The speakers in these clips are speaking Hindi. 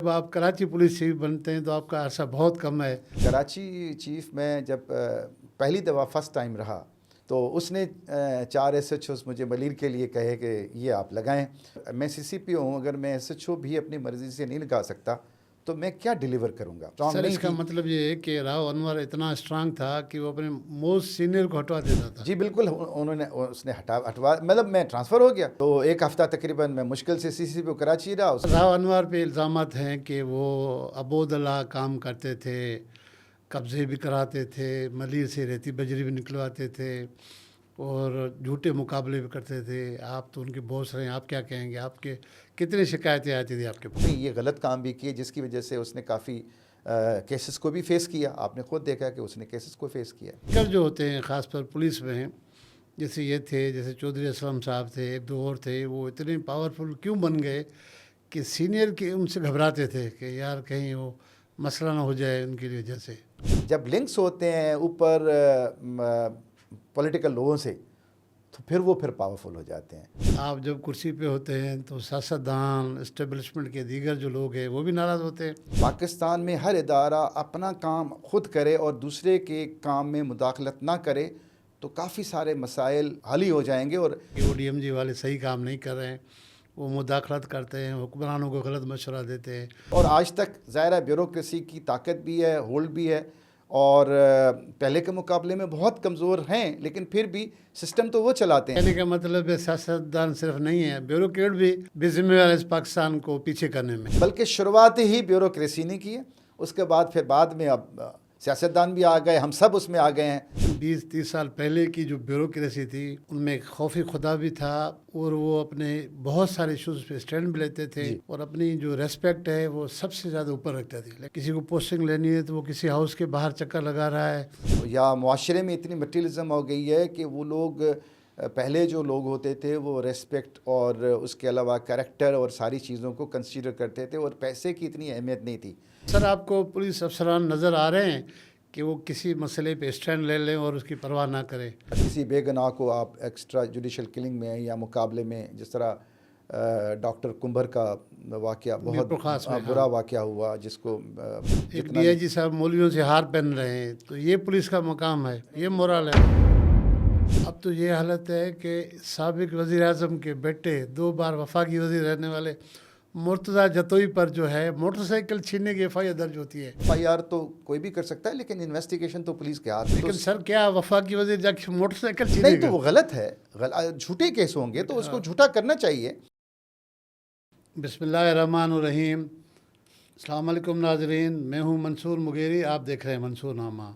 जब आप कराची पुलिस चीफ बनते हैं तो आपका अरसा बहुत कम है। कराची चीफ में जब पहली दफ़ा फर्स्ट टाइम रहा तो उसने 4 SHOs मुझे मलिर के लिए कहे कि ये आप लगाएं। मैं CCP हूँ, अगर मैं SHO भी अपनी मर्ज़ी से नहीं लगा सकता तो मैं क्या डिलीवर करूँगा। सर इसका मतलब ये है कि राव अनवर इतना स्ट्रांग था कि वो अपने मोस्ट सीनियर को हटवा देता था। जी बिल्कुल, उन्होंने उसने हटवा मतलब मैं ट्रांसफ़र हो गया तो एक हफ़्ता तकरीबन मैं मुश्किल से CCP कराची रहा। राव अनवर पे इल्ज़ामात हैं कि वो अबोदला काम करते थे, कब्ज़े भी कराते थे, मलिर से रेती बजरी भी निकलवाते थे और झूठे मुकाबले भी करते थे। आप तो उनके बॉस रहे हैं, आप क्या कहेंगे? आपके कितनी शिकायतें आती थी आपके पास? नहीं, ये गलत काम भी किए जिसकी वजह से उसने काफ़ी केसेस को भी फेस किया। आपने खुद देखा कि उसने केसेस को फेस किया। कर जो होते हैं ख़ासकर पुलिस में हैं, जैसे ये थे, जैसे चौधरी असलम साहब थे, एक दो और थे, वो इतने पावरफुल क्यों बन गए कि सीनियर के उनसे घबराते थे कि यार कहीं वो मसला ना हो जाए उनकी वजह से। जब लिंक्स होते हैं ऊपर पॉलिटिकल लोगों से तो फिर पावरफुल हो जाते हैं। आप जब कुर्सी पे होते हैं तो सियासतदान, इस्टेब्लिशमेंट के दीगर जो लोग हैं वो भी नाराज़ होते हैं। पाकिस्तान में हर इदारा अपना काम खुद करे और दूसरे के काम में मुदाखलत ना करे तो काफ़ी सारे मसाइल हल ही हो जाएंगे। और वो DMG वाले सही काम नहीं कर रहे हैं, वो मुदाखलत करते हैं, हुक्मरानों को गलत मशवरा देते हैं। और आज तक ज़ाहिर है ब्यूरोक्रेसी की ताकत भी है, होल्ड भी है और पहले के मुकाबले में बहुत कमज़ोर हैं, लेकिन फिर भी सिस्टम तो वो चलाते हैं। कहने का मतलब है सियासतदान सिर्फ नहीं है, ब्यूरोक्रेट भी बेजिम्मेवार है इस पाकिस्तान को पीछे करने में। बल्कि शुरुआत ही ब्यूरोक्रेसी ने की है, उसके बाद में अब सियासतदान भी आ गए, हम सब उसमें आ गए हैं। 20-30 साल पहले की जो ब्यूरोक्रेसी थी उनमें खौफ खुदा भी था और वो अपने बहुत सारे इशूज़ पे स्टैंड भी लेते थे और अपनी जो रेस्पेक्ट है वो सबसे ज़्यादा ऊपर रखते थे। किसी को पोस्टिंग लेनी है तो वो किसी हाउस के बाहर चक्कर लगा रहा है। या मुआशरे में इतनी मटीरियलिज्म हो गई है कि वो लोग पहले जो लोग होते थे वो रेस्पेक्ट और उसके अलावा कैरेक्टर और सारी चीज़ों को कंसीडर करते थे और पैसे की इतनी अहमियत नहीं थी। सर आपको पुलिस अफसरान नज़र आ रहे हैं कि वो किसी मसले पे स्टैंड ले लें और उसकी परवाह ना करें? किसी बेगुनाह को आप एक्स्ट्रा जुडिशल किलिंग में या मुकाबले में, जिस तरह डॉक्टर कुंभर का वाक़या बहुत बुरा वाक़या हुआ, जिसको एक DIG साहब मौलवियों से हार पहन रहे हैं, तो ये पुलिस का मकाम है, ये मोरल है। अब तो ये हालत है कि साबिक वज़ीर आज़म के बेटे 2 बार वफाकी वज़ीर रहने वाले मुर्तज़ा जतोई पर जो है मोटरसाइकिल छीनने की FIR दर्ज होती है। FIR तो कोई भी कर सकता है, लेकिन इन्वेस्टिगेशन तो पुलिस के हाथ में। लेकिन सर क्या वफाकी वज़ीर जाके मोटरसाइकिल छीनेगा? नहीं, तो वो गलत है। झूठे केस होंगे तो उसको झूठा करना चाहिए। बिस्मिल्लाहिर्रहमानिर्रहीम। अस्सलाम वालेकुम नाज़रीन, मैं हूँ मंसूर मुगेरी, आप देख रहे हैं मंसूर नामा।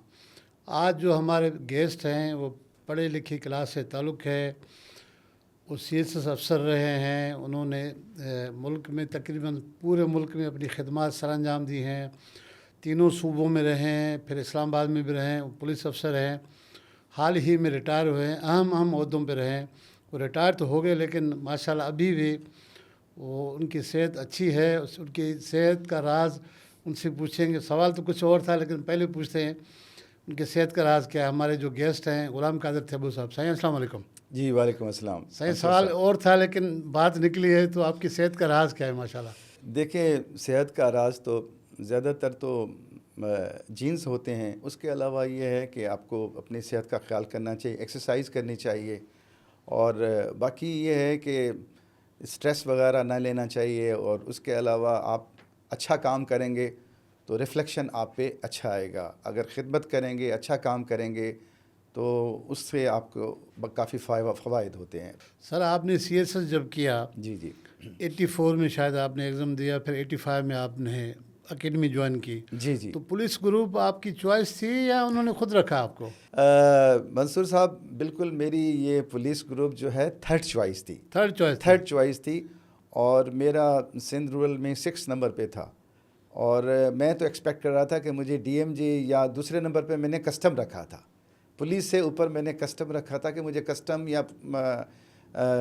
आज जो हमारे गेस्ट हैं वो पढ़े लिखी क्लास से ताल्लुक़ है, वो CSS अफसर रहे हैं, उन्होंने मुल्क में तकरीबन पूरे मुल्क में अपनी खिदमत सरअंजाम दी हैं, तीनों सूबों में रहे हैं, फिर इस्लामाबाद में भी रहे हैं, पुलिस अफसर हैं, हाल ही में रिटायर हुए हैं, अहम ओहदों पे रहे हैं। वो रिटायर तो हो गए लेकिन माशाल्लाह अभी भी वो उनकी सेहत अच्छी है। उनकी सेहत का राज उनसे पूछेंगे। सवाल तो कुछ और था लेकिन पहले पूछते हैं उनकी सेहत का राज क्या है। हमारे जो गेस्ट हैं गुलाम कादिर थेबू साहब। साईं अस्सलाम वालेकुम। जी वालेकुम अस्सलाम। सही सवाल और था लेकिन बात निकली है, तो आपकी सेहत का राज क्या है? माशाल्लाह देखिए, सेहत का राज तो ज़्यादातर तो जीन्स होते हैं, उसके अलावा ये है कि आपको अपनी सेहत का ख्याल करना चाहिए, एक्सरसाइज करनी चाहिए और बाकी ये है कि स्ट्रेस वगैरह ना लेना चाहिए और उसके अलावा आप अच्छा काम करेंगे तो रिफ्लेक्शन आप पे अच्छा आएगा। अगर खिदमत करेंगे, अच्छा काम करेंगे तो उससे आपको काफ़ी फ़वाइद होते हैं। सर आपने CSS जब किया, जी जी, 84 में शायद आपने एग्ज़ाम दिया, फिर 85 में आपने अकेडमी ज्वाइन की। जी जी, तो पुलिस ग्रुप आपकी चॉइस थी या उन्होंने खुद रखा आपको? मंसूर साहब, बिल्कुल मेरी ये पुलिस ग्रुप जो है थर्ड चॉइस थी और मेरा सिंध रूरल में 6 नंबर पे था और मैं तो एक्सपेक्ट कर रहा था कि मुझे DMG या दूसरे नंबर पे मैंने कस्टम रखा था। पुलिस से ऊपर मैंने कस्टम रखा था कि मुझे कस्टम या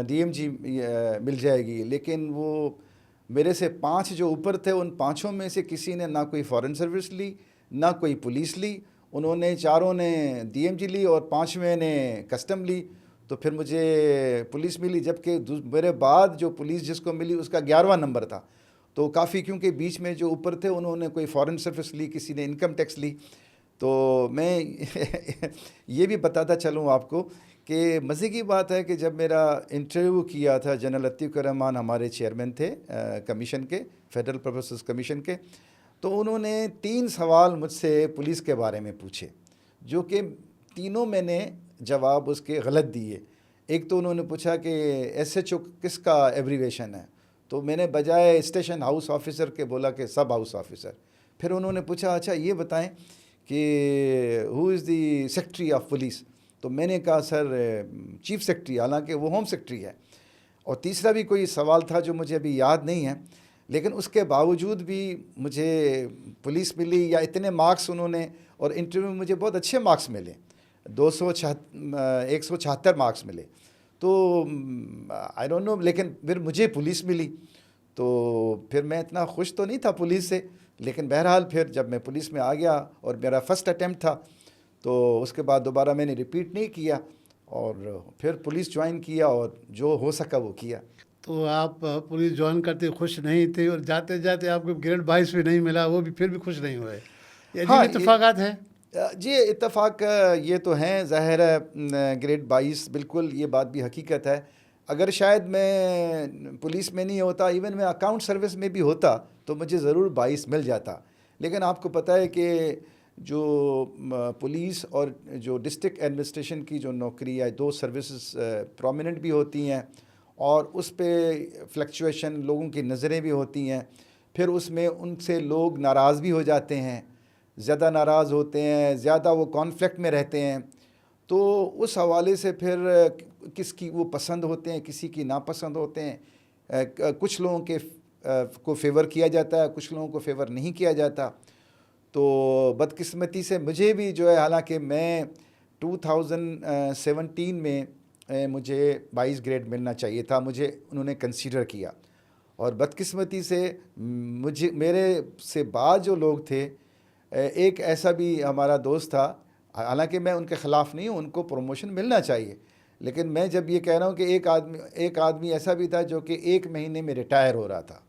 DMG मिल जाएगी, लेकिन वो मेरे से 5 जो ऊपर थे उन 5 में से किसी ने ना कोई फॉरेन सर्विस ली, ना कोई पुलिस ली। उन्होंने 4 ने DMG ली और 5वें ने कस्टम ली, तो फिर मुझे पुलिस मिली, जबकि मेरे बाद जो पुलिस जिसको मिली उसका 11वां नंबर था। तो काफ़ी, क्योंकि बीच में जो ऊपर थे उन्होंने कोई फॉरेन सर्विस ली, किसी ने इनकम टैक्स ली। तो मैं ये भी बताता चलूँ आपको कि मज़े की बात है कि जब मेरा इंटरव्यू किया था, जनरल अतीक रहमान हमारे चेयरमैन थे कमीशन के, फेडरल पर्पसेस कमीशन के, तो उन्होंने 3 सवाल मुझसे पुलिस के बारे में पूछे, जो कि तीनों मैंने जवाब उसके गलत दिए। एक तो उन्होंने पूछा कि SHO किसका एब्रीवेशन है, तो मैंने बजाय स्टेशन हाउस ऑफिसर के बोला कि सब हाउस ऑफिसर। फिर उन्होंने पूछा अच्छा ये बताएं कि who is the secretary of police, तो मैंने कहा सर चीफ सेक्रेटरी, हालांकि वो होम सेक्रेटरी है। और तीसरा भी कोई सवाल था जो मुझे अभी याद नहीं है, लेकिन उसके बावजूद भी मुझे पुलिस मिली, या इतने मार्क्स उन्होंने, और इंटरव्यू में मुझे बहुत अच्छे मार्क्स मिले, 176 मार्क्स मिले। तो आई डोंट नो, लेकिन फिर मुझे पुलिस मिली। तो फिर मैं इतना खुश तो नहीं था पुलिस से, लेकिन बहरहाल फिर जब मैं पुलिस में आ गया और मेरा फर्स्ट अटैम्प्ट था, तो उसके बाद दोबारा मैंने रिपीट नहीं किया और फिर पुलिस ज्वाइन किया और जो हो सका वो किया। तो आप पुलिस ज्वाइन करते खुश नहीं थे, और जाते जाते आपको ग्रेड 22 भी नहीं मिला, वो भी फिर भी खुश नहीं हुए। ये हाँ, इत्तेफाकात हैं जी, इत्तेफाक ये तो हैं, ज़ाहिर है ग्रेड 22, बिल्कुल ये बात भी हकीकत है। अगर शायद मैं पुलिस में नहीं होता, इवन मैं अकाउंट सर्विस में भी होता, तो मुझे ज़रूर 22 मिल जाता। लेकिन आपको पता है कि जो पुलिस और जो डिस्ट्रिक्ट एडमिनिस्ट्रेशन की जो नौकरी या 2 सर्विसेज प्रोमिनेंट भी होती हैं, और उस पे फ्लक्चुएशन, लोगों की नज़रें भी होती हैं, फिर उसमें उनसे लोग नाराज़ भी हो जाते हैं, ज़्यादा नाराज़ होते हैं, ज़्यादा वो कॉन्फ्लिक्ट में रहते हैं। तो उस हवाले से फिर किसकी वो पसंद होते हैं, किसी की नापसंद होते हैं। कुछ लोगों के को फेवर किया जाता है, कुछ लोगों को फेवर नहीं किया जाता। तो बदकिस्मती से मुझे भी जो है, हालांकि मैं 2017 में मुझे 22 ग्रेड मिलना चाहिए था, मुझे उन्होंने कंसीडर किया, और बदकिस्मती से मुझे, मेरे से बाद जो लोग थे, एक ऐसा भी हमारा दोस्त था, हालांकि मैं उनके ख़िलाफ़ नहीं हूँ, उनको प्रमोशन मिलना चाहिए, लेकिन मैं जब ये कह रहा हूँ कि एक आदमी ऐसा भी था जो कि 1 महीने में रिटायर हो रहा था,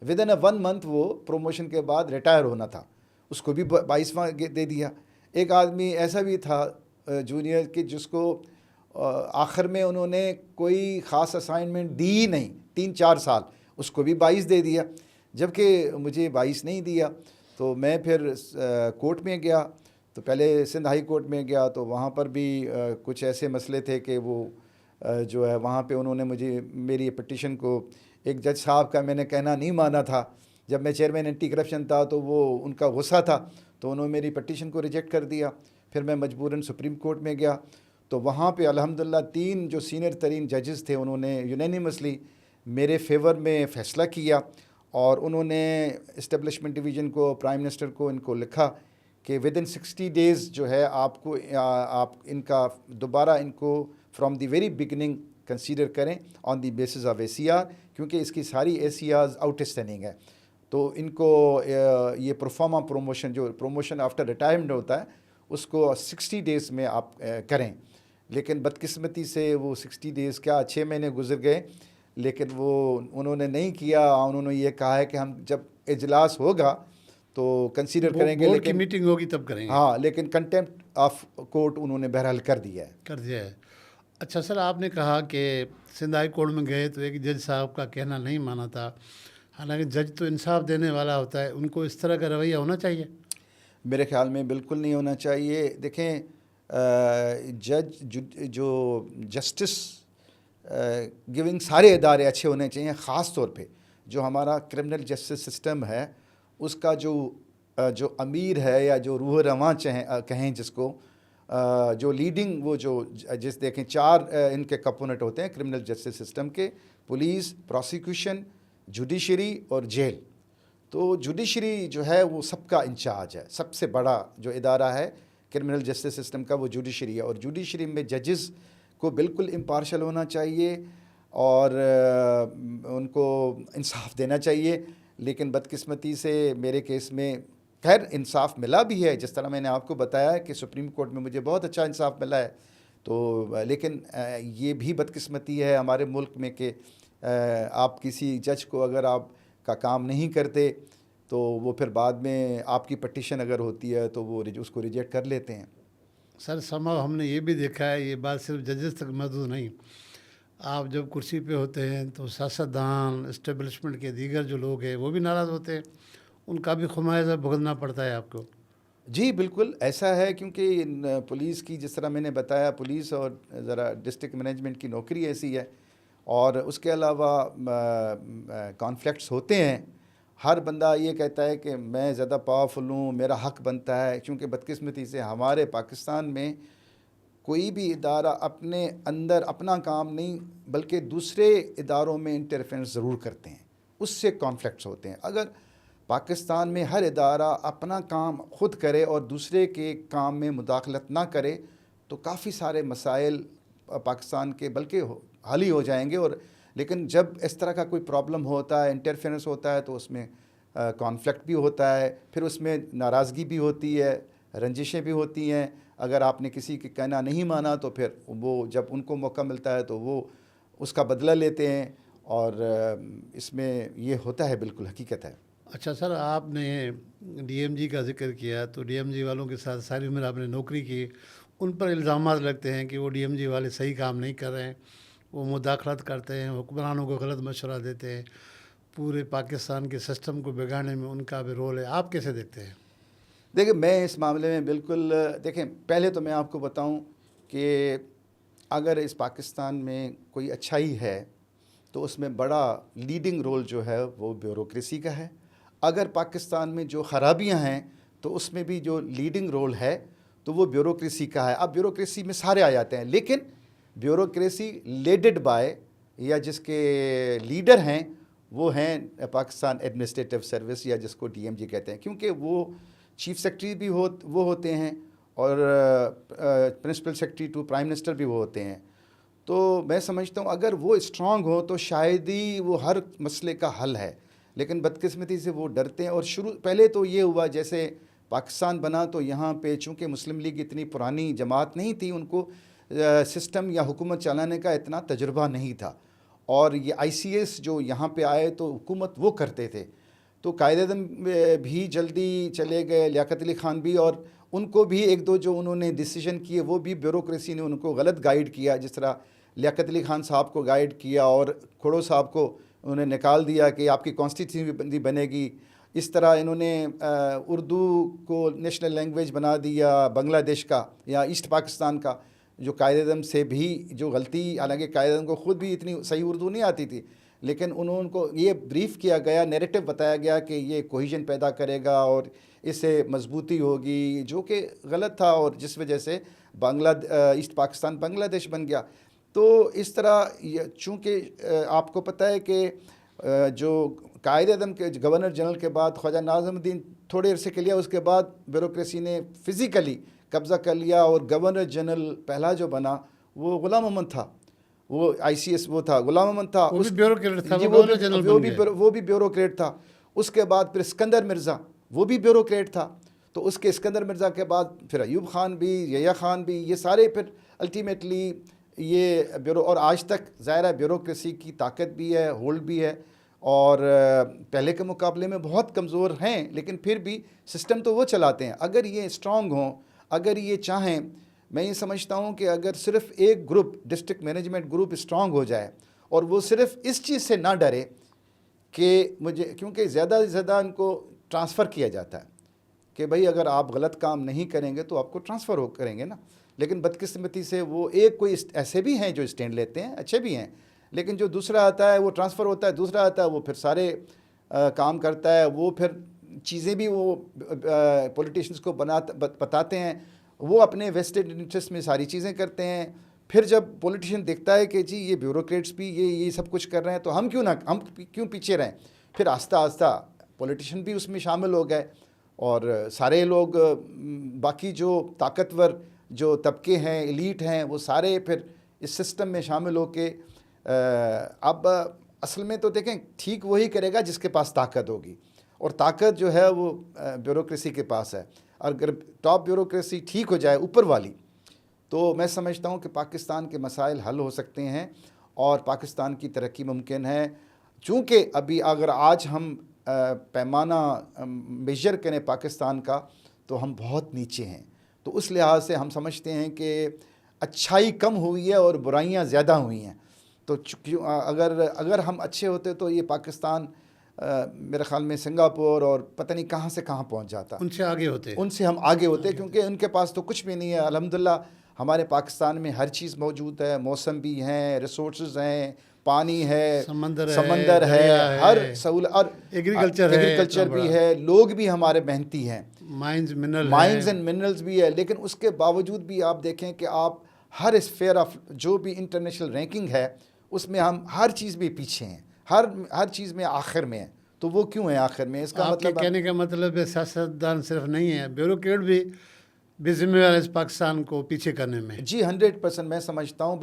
विद इन 1 मंथ वो प्रमोशन के बाद रिटायर होना था, उसको भी 22वां दे दिया। एक आदमी ऐसा भी था जूनियर कि जिसको आखिर में उन्होंने कोई ख़ास असाइनमेंट दी ही नहीं, 3-4 साल, उसको भी 22 दे दिया, जबकि मुझे 22 नहीं दिया। तो मैं फिर कोर्ट में गया, तो पहले सिंध हाई कोर्ट में गया, तो वहाँ पर भी कुछ ऐसे मसले थे कि वो जो है वहाँ पे उन्होंने मेरी पिटीशन को, एक जज साहब का मैंने कहना नहीं माना था, जब मैं चेयरमैन एंटी करप्शन था, तो वो उनका गुस्सा था, तो उन्होंने मेरी पिटीशन को रिजेक्ट कर दिया। फिर मैं मजबूरन सुप्रीम कोर्ट में गया, तो वहाँ पे अल्हम्दुलिल्लाह 3 जो सीनियर तरीन जजेस थे, उन्होंने यूनानिमसली मेरे फेवर में फ़ैसला किया, और उन्होंने इस्टेब्लिशमेंट डिवीज़न को, प्राइम मिनिस्टर को, इनको लिखा कि विद इन 60 डेज़ जो है आपको आप इनका दोबारा इनको from the very beginning consider करें on the basis of ACR, क्योंकि इसकी सारी ACRs आउटस्टैंडिंग है। तो इनको ये परफॉर्मा प्रमोशन, जो प्रमोशन आफ्टर रिटायरमेंट होता है, उसको 60 डेज़ में आप करें। लेकिन बदकिस्मती से वो 60 डेज़ क्या 6 महीने गुजर गए, लेकिन वो उन्होंने नहीं किया। उन्होंने ये कहा है कि हम जब इजलास होगा तो कंसीडर करेंगे, लेकिन मीटिंग होगी तब करेंगे। हाँ, लेकिन कंटेम्प्ट ऑफ कोर्ट उन्होंने बहरहाल कर दिया है। अच्छा सर, आपने कहा कि सिंध हाई कोर्ट में गए तो एक जज साहब का कहना नहीं माना था, हालांकि जज तो इंसाफ देने वाला होता है, उनको इस तरह का रवैया होना चाहिए? मेरे ख्याल में बिल्कुल नहीं होना चाहिए। देखें, जो जस्टिस गिविंग सारे इदारे अच्छे होने चाहिए, ख़ास तौर पे जो हमारा क्रिमिनल जस्टिस सिस्टम है, उसका जो अमीर है या जो रूह रवां कहें जिसको, जो लीडिंग, वो जो देखें 4 इनके कंपोनेंट होते हैं क्रिमिनल जस्टिस सिस्टम के, पुलिस, प्रोसिक्यूशन, जुडिशरी और जेल। तो जुडिशरी जो है वो सबका इंचार्ज है, सबसे बड़ा जो इदारा है क्रिमिनल जस्टिस सिस्टम का, वो जुडिशरी है, और जुडिशरी में जजेस को बिल्कुल इम्पार्शल होना चाहिए और उनको इंसाफ देना चाहिए। लेकिन बदकिस्मती से मेरे केस में खैर इंसाफ मिला भी है, जिस तरह मैंने आपको बताया कि सुप्रीम कोर्ट में मुझे बहुत अच्छा इंसाफ मिला है। तो लेकिन ये भी बदकिस्मती है हमारे मुल्क में कि आप किसी जज को अगर आप का काम नहीं करते तो वो फिर बाद में आपकी पटिशन अगर होती है तो वो उसको रिजेक्ट कर लेते हैं। सर संभव हमने ये भी देखा है, ये बात सिर्फ जजेस तक महदूद नहीं, आप जब कुर्सी पे होते हैं तो सियासतदान, इस्टेब्लिशमेंट के दीगर जो लोग हैं वो भी नाराज़ होते हैं, उनका भी खमियाजा भुगतना पड़ता है आपको। जी बिल्कुल ऐसा है, क्योंकि पुलिस की जिस तरह मैंने बताया, पुलिस और ज़रा डिस्ट्रिक्ट मैनेजमेंट की नौकरी ऐसी है, और उसके अलावा कॉन्फ्लिक्ट्स होते हैं। हर बंदा ये कहता है कि मैं ज़्यादा पावरफुल हूँ, मेरा हक बनता है, क्योंकि बदकिस्मती से हमारे पाकिस्तान में कोई भी इदारा अपने अंदर अपना काम नहीं बल्कि दूसरे इदारों में इंटरफेरेंस ज़रूर करते हैं, उससे कॉन्फ्लिक्ट्स होते हैं। अगर पाकिस्तान में हर इदारा अपना काम खुद करे और दूसरे के काम में मुदाखलत ना करे तो काफ़ी सारे मसाइल पाकिस्तान के बल्कि हल ही हो जाएंगे। और लेकिन जब इस तरह का कोई प्रॉब्लम होता है, इंटरफेरेंस होता है, तो उसमें कॉन्फ्लिक्ट भी होता है, फिर उसमें नाराज़गी भी होती है, रंजिशें भी होती हैं। अगर आपने किसी के कहना नहीं माना तो फिर वो जब उनको मौका मिलता है तो वो उसका बदला लेते हैं, और इसमें ये होता है, बिल्कुल हकीकत है। अच्छा सर, आपने डीएमजी का जिक्र किया, तो डीएमजी वालों के साथ सारी उम्र आपने नौकरी की, उन पर इल्ज़ामात लगते हैं कि वो डीएमजी वाले सही काम नहीं कर रहे हैं, वो मुदाखलत करते हैं, हुक्मरानों को गलत मशवरा देते हैं, पूरे पाकिस्तान के सिस्टम को बिगाड़ने में उनका भी रोल है। आप कैसे देखते हैं? देखिए, मैं इस मामले में बिल्कुल, देखें पहले तो मैं आपको बताऊं कि अगर इस पाकिस्तान में कोई अच्छाई है तो उसमें बड़ा लीडिंग रोल जो है वो ब्यूरोक्रेसी का है। अगर पाकिस्तान में जो ख़राबियां हैं तो उसमें भी जो लीडिंग रोल है तो वो ब्यूरोक्रेसी का है। अब ब्यूरोक्रेसी में सारे आ जाते हैं, लेकिन ब्यूरोक्रेसी लेडेड बाय या जिसके लीडर हैं वो हैं पाकिस्तान एडमिनिस्ट्रेटिव सर्विस, या जिसको डीएमजी कहते हैं, क्योंकि वो चीफ सेक्रेटरी भी वो होते हैं और principal secretary to prime minister भी वो होते हैं। तो मैं समझता हूँ अगर वो स्ट्रांग हो तो शायद ही वो हर मसले का हल है, लेकिन बदकिस्मती से वो डरते हैं। और पहले तो ये हुआ, जैसे पाकिस्तान बना तो यहाँ पे चूँकि मुस्लिम लीग इतनी पुरानी जमात नहीं थी, उनको सिस्टम या हुकूमत चलाने का इतना तजुर्बा नहीं था, और ये आईसीएस जो यहाँ पे आए तो हुकूमत वो करते थे, तो कायदे-ए-आज़म भी जल्दी चले गए, लियाकत अली ख़ान भी, और उनको भी एक दो जो उन्होंने डिसीजन किए वो भी ब्यूरोक्रेसी ने उनको गलत गाइड किया। जिस तरह लियाकत अली ख़ान साहब को गाइड किया और खोड़ो साहब को उन्होंने निकाल दिया कि आपकी कॉन्स्टिट्यूशन बनेगी, इस तरह इन्होंने उर्दू को नेशनल लैंग्वेज बना दिया बांग्लादेश का या ईस्ट पाकिस्तान का, जो कायदे-ए-आज़म से भी जो गलती, हालांकि कायदे-ए-आज़म को ख़ुद भी इतनी सही उर्दू नहीं आती थी, लेकिन उनको ये ब्रीफ किया गया, नैरेटिव बताया गया कि ये कोहिजन पैदा करेगा और इससे मजबूती होगी, जो कि गलत था, और जिस वजह से ईस्ट पाकिस्तान बांग्लादेश बन गया। तो इस तरह चूँकि आपको पता है कि जो कायदे-ए-आज़म के गवर्नर जनरल के बाद ख्वाजा नाज़िमुद्दीन थोड़े अरसे के लिए, उसके बाद ब्यूरोक्रेसी ने फ़िज़िकली कब्ज़ा कर लिया, और गवर्नर जनरल पहला जो बना वो ग़ुलाम मोहम्मद था, वो आईसीएस वो था, ग़ुलाम मोहम्मद था, वो भी ब्यूरोक्रेट था, वो भी ब्यूरोक्रेट था। उसके बाद फिर सिकंदर मिर्ज़ा, वो भी ब्यूरोक्रेट था। तो उसके सिकंदर मिर्ज़ा के बाद फिर अयूब ख़ान भी, यह्या ख़ान भी, ये सारे फिर अल्टीमेटली ये और आज तक ज़ाहिर ब्यूरोक्रेसी की ताकत भी है, होल्ड भी है, और पहले के मुकाबले में बहुत कमज़ोर हैं, लेकिन फिर भी सिस्टम तो वो चलाते हैं। अगर ये स्ट्रॉन्ग हों, अगर ये चाहें, मैं ये समझता हूँ कि अगर सिर्फ एक group, district management group strong हो जाए और वो सिर्फ इस चीज़ से ना डरे कि मुझे, क्योंकि ज़्यादा से ज़्यादा इनको ट्रांसफ़र किया जाता है कि भाई अगर आप गलत काम नहीं करेंगे तो आपको ट्रांसफ़र करेंगे ना, लेकिन बदकिस्मती से वो एक कोई ऐसे भी हैं जो स्टैंड लेते हैं, अच्छे भी हैं, लेकिन जो दूसरा आता है वो ट्रांसफ़र होता है, दूसरा आता है वो फिर सारे काम करता है, वो फिर चीज़ें भी वो पॉलिटिशियंस को बताते हैं, वो अपने वेस्टेड इंटरेस्ट में सारी चीज़ें करते हैं। फिर जब पॉलिटिशियन देखता है कि जी ये ब्यूरोक्रेट्स भी ये सब कुछ कर रहे हैं तो हम क्यों पीछे रहें, फिर आस्ता आस्ता पॉलिटिशियन भी उसमें शामिल हो गए, और सारे लोग बाकी जो ताकतवर जो तबके हैं, एलीट हैं, वो सारे फिर इस सिस्टम में शामिल होके अब असल में तो देखें ठीक वही करेगा जिसके पास ताकत होगी, और ताकत जो है वो ब्यूरोक्रेसी के पास है। अगर टॉप ब्यूरोक्रेसी ठीक हो जाए, ऊपर वाली, तो मैं समझता हूँ कि पाकिस्तान के मसाइल हल हो सकते हैं और पाकिस्तान की तरक्की मुमकिन है। चूँकि अभी अगर आज हम पैमाना मेजर करें पाकिस्तान का, तो हम बहुत नीचे हैं। तो उस लिहाज से हम समझते हैं कि अच्छाई कम हुई है और बुराइयां ज़्यादा हुई हैं। तो अगर हम अच्छे होते तो ये पाकिस्तान मेरे ख़्याल में सिंगापुर और पता नहीं कहाँ से कहाँ पहुँच जाता। उनसे हम आगे होते, क्योंकि उनके पास तो कुछ भी नहीं है। अल्हम्दुलिल्लाह हमारे पाकिस्तान में हर चीज़ मौजूद है, मौसम भी हैं, रिसोर्स हैं, पानी है, समंदर है, हर सहूलत, और एग्रीकल्चर भी है, लोग भी हमारे मेहनती हैं, माइंस एंड मिनरल्स भी है। लेकिन उसके बावजूद भी आप देखें कि आप हर स्फेयर ऑफ जो भी इंटरनेशनल रैंकिंग है उसमें हम हर चीज़ में पीछे हैं, हर चीज़ में आखिर में है। तो वो क्यों है आखिर में? इसका मतलब कहने का मतलब है सियासतदान सिर्फ नहीं है, ब्यूरोक्रेट भी जिम्मेवार है इस पाकिस्तान को पीछे करने में। जी 100% मैं समझता हूँ।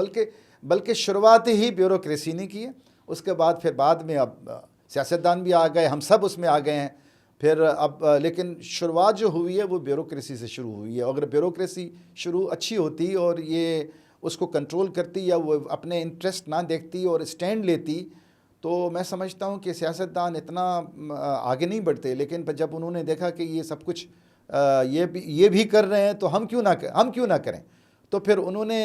बल्कि शुरुआत ही ब्यूरोक्रेसी ने की है। उसके बाद फिर बाद में अब सियासतदान भी आ गए, हम सब उसमें आ गए हैं फिर अब। लेकिन शुरुआत जो हुई है वो ब्यूरोक्रेसी से शुरू हुई है। अगर ब्यूरोक्रेसी शुरू अच्छी होती और ये उसको कंट्रोल करती या वो अपने इंटरेस्ट ना देखती और स्टैंड लेती, तो मैं समझता हूँ कि सियासतदान इतना आगे नहीं बढ़ते। लेकिन जब उन्होंने देखा कि ये सब कुछ ये भी कर रहे हैं, तो हम क्यों ना करें, तो फिर उन्होंने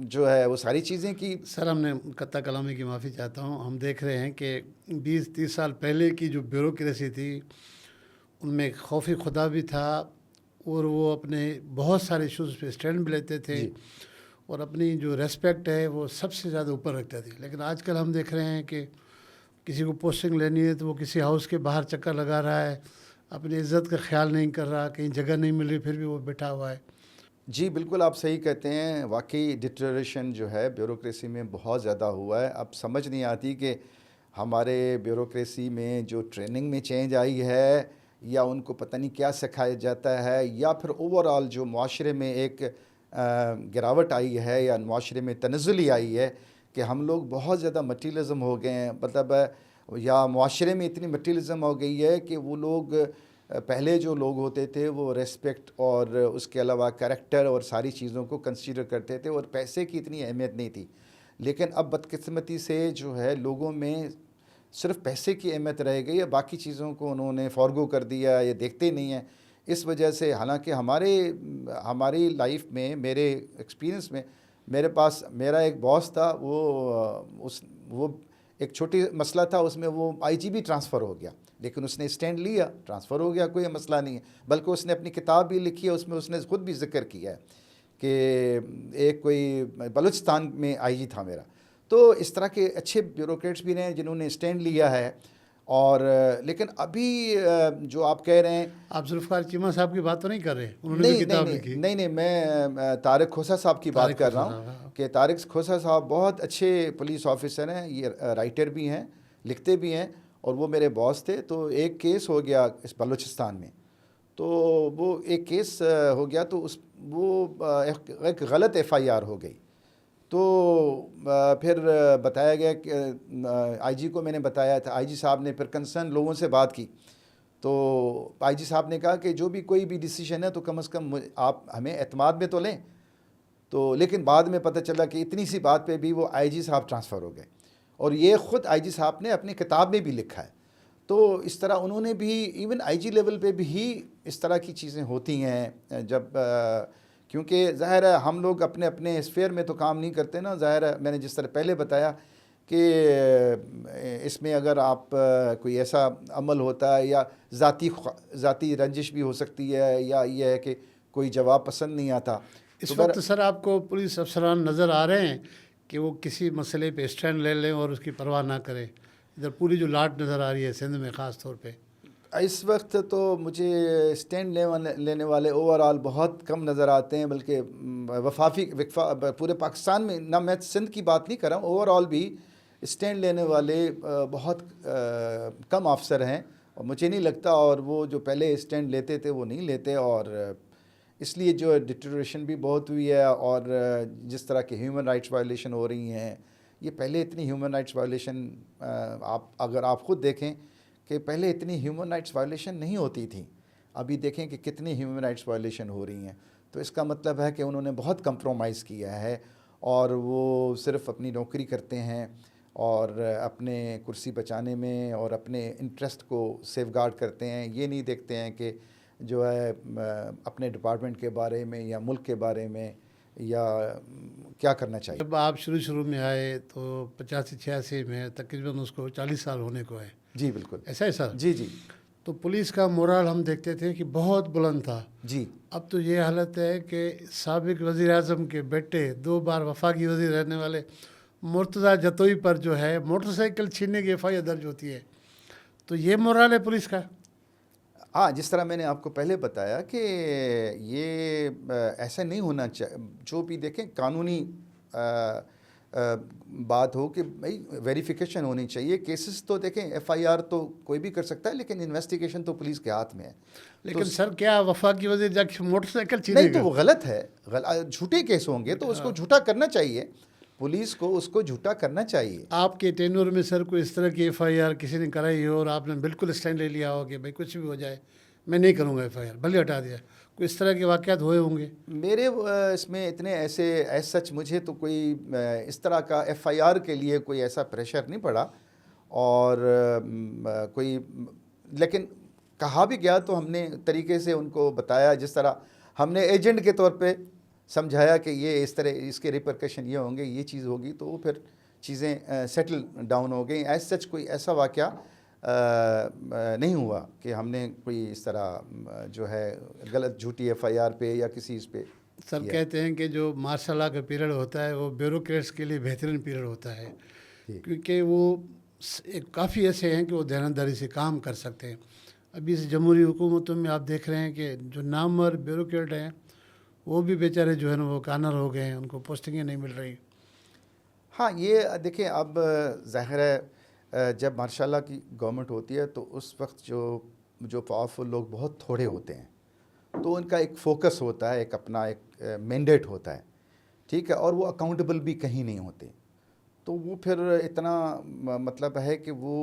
जो है वो सारी चीज़ें की। सर, हमने कत्ता कलामी की माफ़ी चाहता हूँ। हम देख रहे हैं कि 20-30 साल पहले की जो ब्यूरोक्रेसी थी उनमें खौफ खुदा भी था, और वो अपने बहुत सारे इशूज़ पे स्टैंड भी लेते थे, और अपनी जो रेस्पेक्ट है वो सबसे ज़्यादा ऊपर रखते थे। लेकिन आजकल हम देख रहे हैं कि किसी को पोस्टिंग लेनी है तो वो किसी हाउस के बाहर चक्कर लगा रहा है, अपनी इज़्ज़त का ख्याल नहीं कर रहा, कहीं जगह नहीं मिल रही फिर भी वो बैठा हुआ है। जी बिल्कुल, आप सही कहते हैं। वाकई डिटरेशन जो है ब्यूरोक्रेसी में बहुत ज़्यादा हुआ है। अब समझ नहीं आती कि हमारे ब्यूरोक्रेसी में जो ट्रेनिंग में चेंज आई है, या उनको पता नहीं क्या सिखाया जाता है, या फिर ओवरऑल जो माशरे में एक गिरावट आई है या माशरे में तनज़्ज़ुली आई है कि हम लोग बहुत ज़्यादा मटीरियलिज़म हो गए हैं। मतलब या माशरे में इतनी मटीरियलिज़म हो गई है कि वो लोग पहले जो लोग होते थे वो रेस्पेक्ट और उसके अलावा कैरेक्टर और सारी चीज़ों को कंसीडर करते थे, और पैसे की इतनी अहमियत नहीं थी। लेकिन अब बदकिस्मती से जो है लोगों में सिर्फ पैसे की अहमियत रह गई है, बाकी चीज़ों को उन्होंने फॉरगो कर दिया, ये देखते ही नहीं हैं। इस वजह से हालांकि हमारी लाइफ में, मेरे एक्सपीरियंस में, मेरा एक बॉस था, वो एक छोटी मसला था, उसमें वो आईजीपी ट्रांसफ़र हो गया, लेकिन उसने स्टैंड लिया, ट्रांसफ़र हो गया, कोई मसला नहीं है। बल्कि उसने अपनी किताब भी लिखी है, उसमें उसने ख़ुद भी जिक्र किया है कि एक कोई बलूचिस्तान में आईजी था मेरा। तो इस तरह के अच्छे ब्यूरोक्रेट्स भी रहे जिन्होंने स्टैंड लिया है। और लेकिन अभी जो आप कह रहे हैं, आप जुल्फ़िकार चीमा साहब की बात तो नहीं कर रहे? उन्होंने भी किताब लिखी। नहीं, मैं तारिक खोसा साहब की बात कर रहा हूँ कि तारिक खोसा साहब बहुत अच्छे पुलिस ऑफिसर हैं, ये राइटर भी हैं, लिखते भी हैं, और वो मेरे बॉस थे। तो एक केस हो गया इस बलूचिस्तान में, तो वो एक केस हो गया, तो एक गलत FIR हो गई। तो फिर बताया गया कि आईजी को मैंने बताया था, आईजी साहब ने फिर कंसर्न लोगों से बात की। तो आईजी साहब ने कहा कि जो भी कोई भी डिसीजन है तो कम से कम आप हमें एतमाद में तो लें। तो लेकिन बाद में पता चला कि इतनी सी बात पे भी वो आईजी साहब ट्रांसफ़र हो गए, और ये ख़ुद आईजी साहब ने अपनी किताब में भी लिखा है। तो इस तरह उन्होंने भी, इवन आईजी लेवल पे भी इस तरह की चीज़ें होती हैं। जब क्योंकि ज़ाहिर है हम लोग अपने अपने स्फेयर में तो काम नहीं करते ना। ज़ाहिर है मैंने जिस तरह पहले बताया कि इसमें अगर आप कोई ऐसा अमल होता है, या ज़ाती रंजिश भी हो सकती है, या ये है कि कोई जवाब पसंद नहीं आता। इस वक्त सर आपको पुलिस अफसरान नज़र आ रहे हैं कि वो किसी मसले पे स्टैंड ले लें और उसकी परवाह ना करें? इधर पूरी जो लाट नज़र आ रही है सिंध में ख़ास तौर पे, इस वक्त तो मुझे स्टैंड लेने वाले ओवरऑल बहुत कम नज़र आते हैं। बल्कि पूरे पाकिस्तान में ना, मैं सिंध की बात नहीं कर रहा हूँ, ओवरऑल भी स्टैंड लेने वाले बहुत कम अफसर हैं, और मुझे नहीं लगता, और वो जो पहले स्टैंड लेते थे वो नहीं लेते, और इसलिए जो डिटेरियोरेशन भी बहुत हुई है। और जिस तरह के ह्यूमन राइट्स वायलेशन हो रही हैं, ये पहले इतनी ह्यूमन राइट्स वायलेशन अगर आप ख़ुद देखें कि पहले इतनी ह्यूमन राइट्स वायलेशन नहीं होती थी, अभी देखें कि कितनी ह्यूमन राइट्स वायलेशन हो रही हैं। तो इसका मतलब है कि उन्होंने बहुत कंप्रोमाइज़ किया है, और वो सिर्फ़ अपनी नौकरी करते हैं, और अपने कुर्सी बचाने में और अपने इंटरेस्ट को सेफगार्ड करते हैं। ये नहीं देखते हैं कि जो है अपने डिपार्टमेंट के बारे में या मुल्क के बारे में या क्या करना चाहिए। जब आप शुरू में आए तो 85-86 में तकरीबन उसको 40 साल होने को है। जी बिल्कुल, ऐसा है सर? जी जी। तो पुलिस का मोरल हम देखते थे कि बहुत बुलंद था जी। अब तो ये हालत है कि साबिक वज़ीर आज़म के बेटे 2 बार वफाकी वज़ीर रहने वाले मुर्तज़ा जतोई पर जो है मोटरसाइकिल छीनने की एफआईआर दर्ज होती है। तो ये मोरल है पुलिस का? हाँ, जिस तरह मैंने आपको पहले बताया कि ये ऐसा नहीं होना चाहिए। जो भी देखें कानूनी बात हो कि भाई वेरिफिकेशन होनी चाहिए। केसेस तो देखें एफआईआर तो कोई भी कर सकता है, लेकिन इन्वेस्टिगेशन तो पुलिस के हाथ में है। लेकिन तो सर क्या वफाकी वज़ीर जाके मोटरसाइकिल नहीं, छीनेगा? तो वो गलत है। झूठे केस होंगे तो उसको झूठा करना चाहिए, पुलिस को उसको झूठा करना चाहिए। आपके टेन्योर में सर कोई इस तरह की एफआईआर किसी ने कराई हो और आपने बिल्कुल स्टैंड ले लिया हो कि भाई कुछ भी हो जाए मैं नहीं करूँगा एफआईआर, भले हटा दिया, कोई इस तरह के वाक़यात हुए होंगे? मेरे इसमें इतने ऐसे सच मुझे तो कोई इस तरह का एफआईआर के लिए कोई ऐसा प्रेशर नहीं पड़ा। और कोई लेकिन कहा भी गया तो हमने तरीके से उनको बताया, जिस तरह हमने एजेंट के तौर पे समझाया कि ये इस तरह इसके रिपरकशन ये होंगे, ये चीज़ होगी, तो वो फिर चीज़ें सेटल डाउन हो गई। एज सच कोई ऐसा वाक़या नहीं हुआ कि हमने कोई इस तरह जो है गलत झूठी एफआईआर पे या किसी इस पे। सर कहते हैं कि जो मार्शल लॉ का पीरियड होता है वो ब्यूरोक्रेट्स के लिए बेहतरीन पीरियड होता है, क्योंकि वो काफ़ी ऐसे हैं कि वो ध्यानदारी से काम कर सकते हैं। अभी इस जमहूरी हुकूमतों में आप देख रहे हैं कि जो नामवर ब्यूरोक्रेट हैं वो भी बेचारे जो है ना वो कानर हो गए हैं, उनको पोस्टिंगें नहीं मिल रही। हाँ, ये देखिए अब ज़ाहिर है जब माशाल्लाह की गवर्नमेंट होती है तो उस वक्त जो पावरफुल लोग बहुत थोड़े होते हैं, तो उनका एक फोकस होता है, एक अपना एक मैंडेट होता है, ठीक है, और वो अकाउंटेबल भी कहीं नहीं होते। तो वो फिर इतना मतलब है कि वो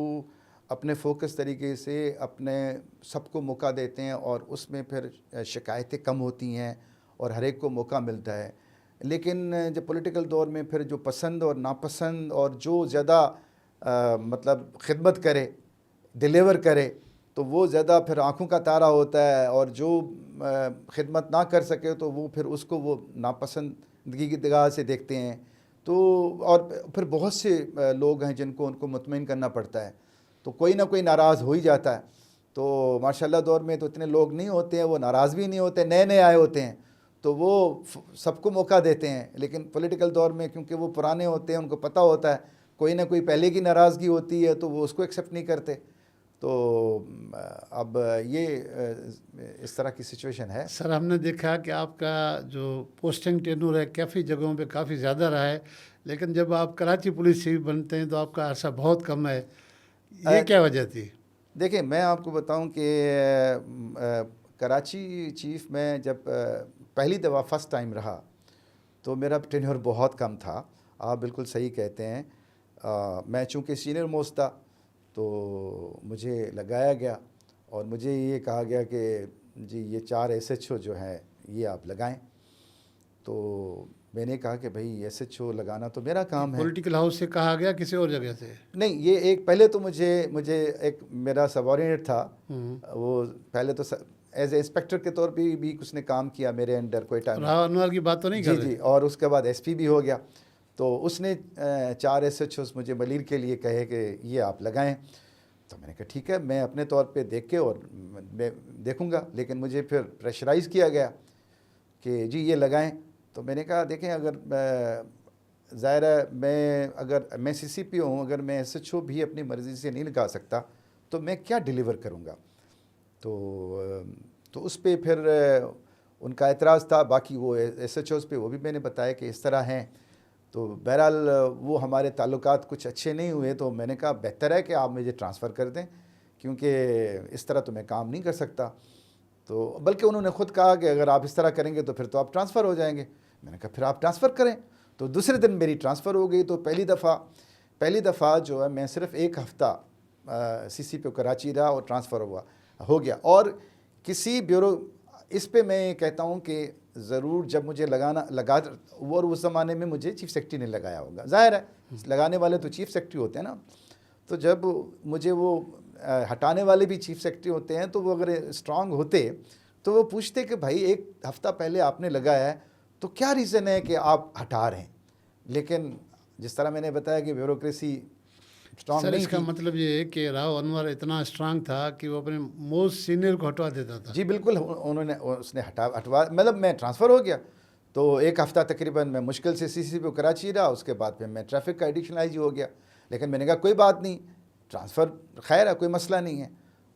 अपने फोकस तरीके से अपने सबको मौका देते हैं और उसमें फिर शिकायतें कम होती हैं और हर एक को मौका मिलता है। लेकिन जब पॉलिटिकल दौर में फिर जो पसंद और नापसंद और जो ज़्यादा मतलब खिदमत करे, डिलीवर करे, तो वो ज़्यादा फिर आँखों का तारा होता है, और जो खिदमत ना कर सके तो वो फिर उसको वो नापसंदगी की निगाह से देखते हैं। तो और फिर बहुत से लोग हैं जिनको उनको मुतमईन करना पड़ता है, तो कोई ना कोई नाराज़ हो ही जाता है। तो माशाल्लाह दौर में तो इतने लोग नहीं होते हैं, वो नाराज़ भी नहीं होते, नए नए आए होते हैं, तो वो सबको मौका देते हैं। लेकिन पॉलिटिकल दौर में क्योंकि वो पुराने होते हैं, उनको पता होता है कोई ना कोई पहले की नाराज़गी होती है, तो वो उसको एक्सेप्ट नहीं करते। तो अब ये इस तरह की सिचुएशन है। सर हमने देखा कि आपका जो पोस्टिंग टेन्योर है काफ़ी जगहों पे काफ़ी ज़्यादा रहा है, लेकिन जब आप कराची पुलिस चीफ बनते हैं तो आपका अरसा बहुत कम है, ये क्या वजह थी? देखिए मैं आपको बताऊं कि कराची चीफ में जब पहली दफ़ा फर्स्ट टाइम रहा तो मेरा टेन्योर बहुत कम था। आप बिल्कुल सही कहते हैं। मैं चूँकि सीनियर मोस्ट था तो मुझे लगाया गया और मुझे ये कहा गया कि जी ये 4 SHO जो हैं ये आप लगाएं। तो मैंने कहा कि भाई SHO लगाना तो मेरा काम है। पॉलिटिकल हाउस से कहा गया किसी और जगह से? नहीं, ये एक पहले तो मुझे एक मेरा सबऑर्डिनेट था, वो पहले तो एज ए इंस्पेक्टर के तौर पे भी उसने काम किया मेरे अंडर कोई टाइम। राव अनवर की बात तो नहीं कर रहे? जी, और उसके बाद SP भी हो गया। तो उसने 4 SHOs मुझे मलीर के लिए कहे कि ये आप लगाएं। तो मैंने कहा ठीक है, मैं अपने तौर पे देख के और मैं देखूंगा। लेकिन मुझे फिर प्रेशराइज़ किया गया कि जी ये लगाएं। तो मैंने कहा देखें, अगर ज़ाहिर है अगर मैं CCP हूँ, अगर मैं SHO भी अपनी मर्ज़ी से नहीं लगा सकता तो मैं क्या डिलीवर करूँगा। तो उस पर फिर उनका एतराज़ था। बाकी वो SHOs पे वो भी मैंने बताया कि इस तरह हैं। तो बहरहाल वो हमारे ताल्लुकात कुछ अच्छे नहीं हुए। तो मैंने कहा बेहतर है कि आप मुझे ट्रांसफ़र कर दें, क्योंकि इस तरह तो मैं काम नहीं कर सकता। तो बल्कि उन्होंने ख़ुद कहा कि अगर आप इस तरह करेंगे तो फिर तो आप ट्रांसफ़र हो जाएंगे। मैंने कहा फिर आप ट्रांसफ़र करें। तो दूसरे दिन मेरी ट्रांसफ़र हो गई। तो पहली दफ़ा जो है मैं सिर्फ़ 1 हफ़्ता CCP कराची रहा और ट्रांसफ़र हो गया। और किसी ब्यूरो इस पे मैं ये कहता हूँ कि ज़रूर जब मुझे लगा वो, और उस ज़माने में मुझे चीफ सेक्रेटरी ने लगाया होगा, ज़ाहिर है लगाने वाले तो चीफ सेक्रेटरी होते हैं ना। तो जब मुझे वो हटाने वाले भी चीफ सेक्रेटरी होते हैं, तो वो अगर स्ट्रांग होते तो वो पूछते कि भाई एक हफ़्ता पहले आपने लगाया है तो क्या रीज़न है कि आप हटा रहे हैं। लेकिन जिस तरह मैंने बताया कि ब्यूरोक्रेसी स्ट्रांग सर, नहीं इसका थी। मतलब ये है कि राव अनवर इतना स्ट्रांग था कि वो अपने मोस्ट सीनियर को हटवा देता था। जी बिल्कुल, उसने हटवा, मतलब मैं ट्रांसफ़र हो गया तो एक हफ़्ता तकरीबन मैं मुश्किल से सीसीपी कराची रहा, उसके बाद फिर मैं ट्रैफिक का एडिशनल आईजी हो गया। लेकिन मैंने कहा कोई बात नहीं, ट्रांसफ़र खैर है, कोई मसला नहीं है।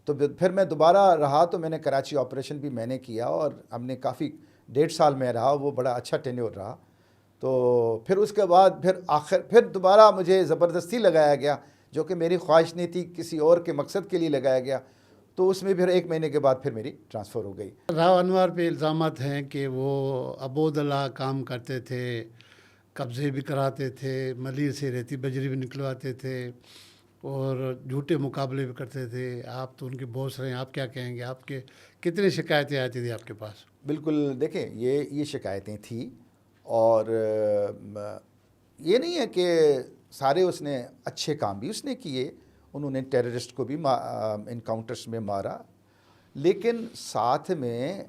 तो फिर मैं दोबारा रहा, तो मैंने कराची ऑपरेशन भी मैंने किया और हमने काफ़ी 1.5 साल में रहा, वो बड़ा अच्छा टेन्योर रहा। तो फिर उसके बाद फिर दोबारा मुझे ज़बरदस्ती लगाया गया, जो कि मेरी ख्वाहिश नहीं थी, किसी और के मकसद के लिए लगाया गया। तो उसमें फिर 1 महीने के बाद फिर मेरी ट्रांसफ़र हो गई। राव अनवर पे इल्ज़ामात हैं कि वो अबोदला काम करते थे, कब्ज़े भी कराते थे, मलिर से रेती बजरी भी निकलवाते थे और झूठे मुकाबले भी करते थे। आप तो उनके बॉस रहे हैं, आप क्या कहेंगे? आपके कितनी शिकायतें आती थी आपके पास? बिल्कुल, देखें ये शिकायतें थी, और ये नहीं है कि सारे उसने अच्छे काम भी उसने किए, उन्होंने टेररिस्ट को भी इनकाउंटर्स में मारा, लेकिन साथ में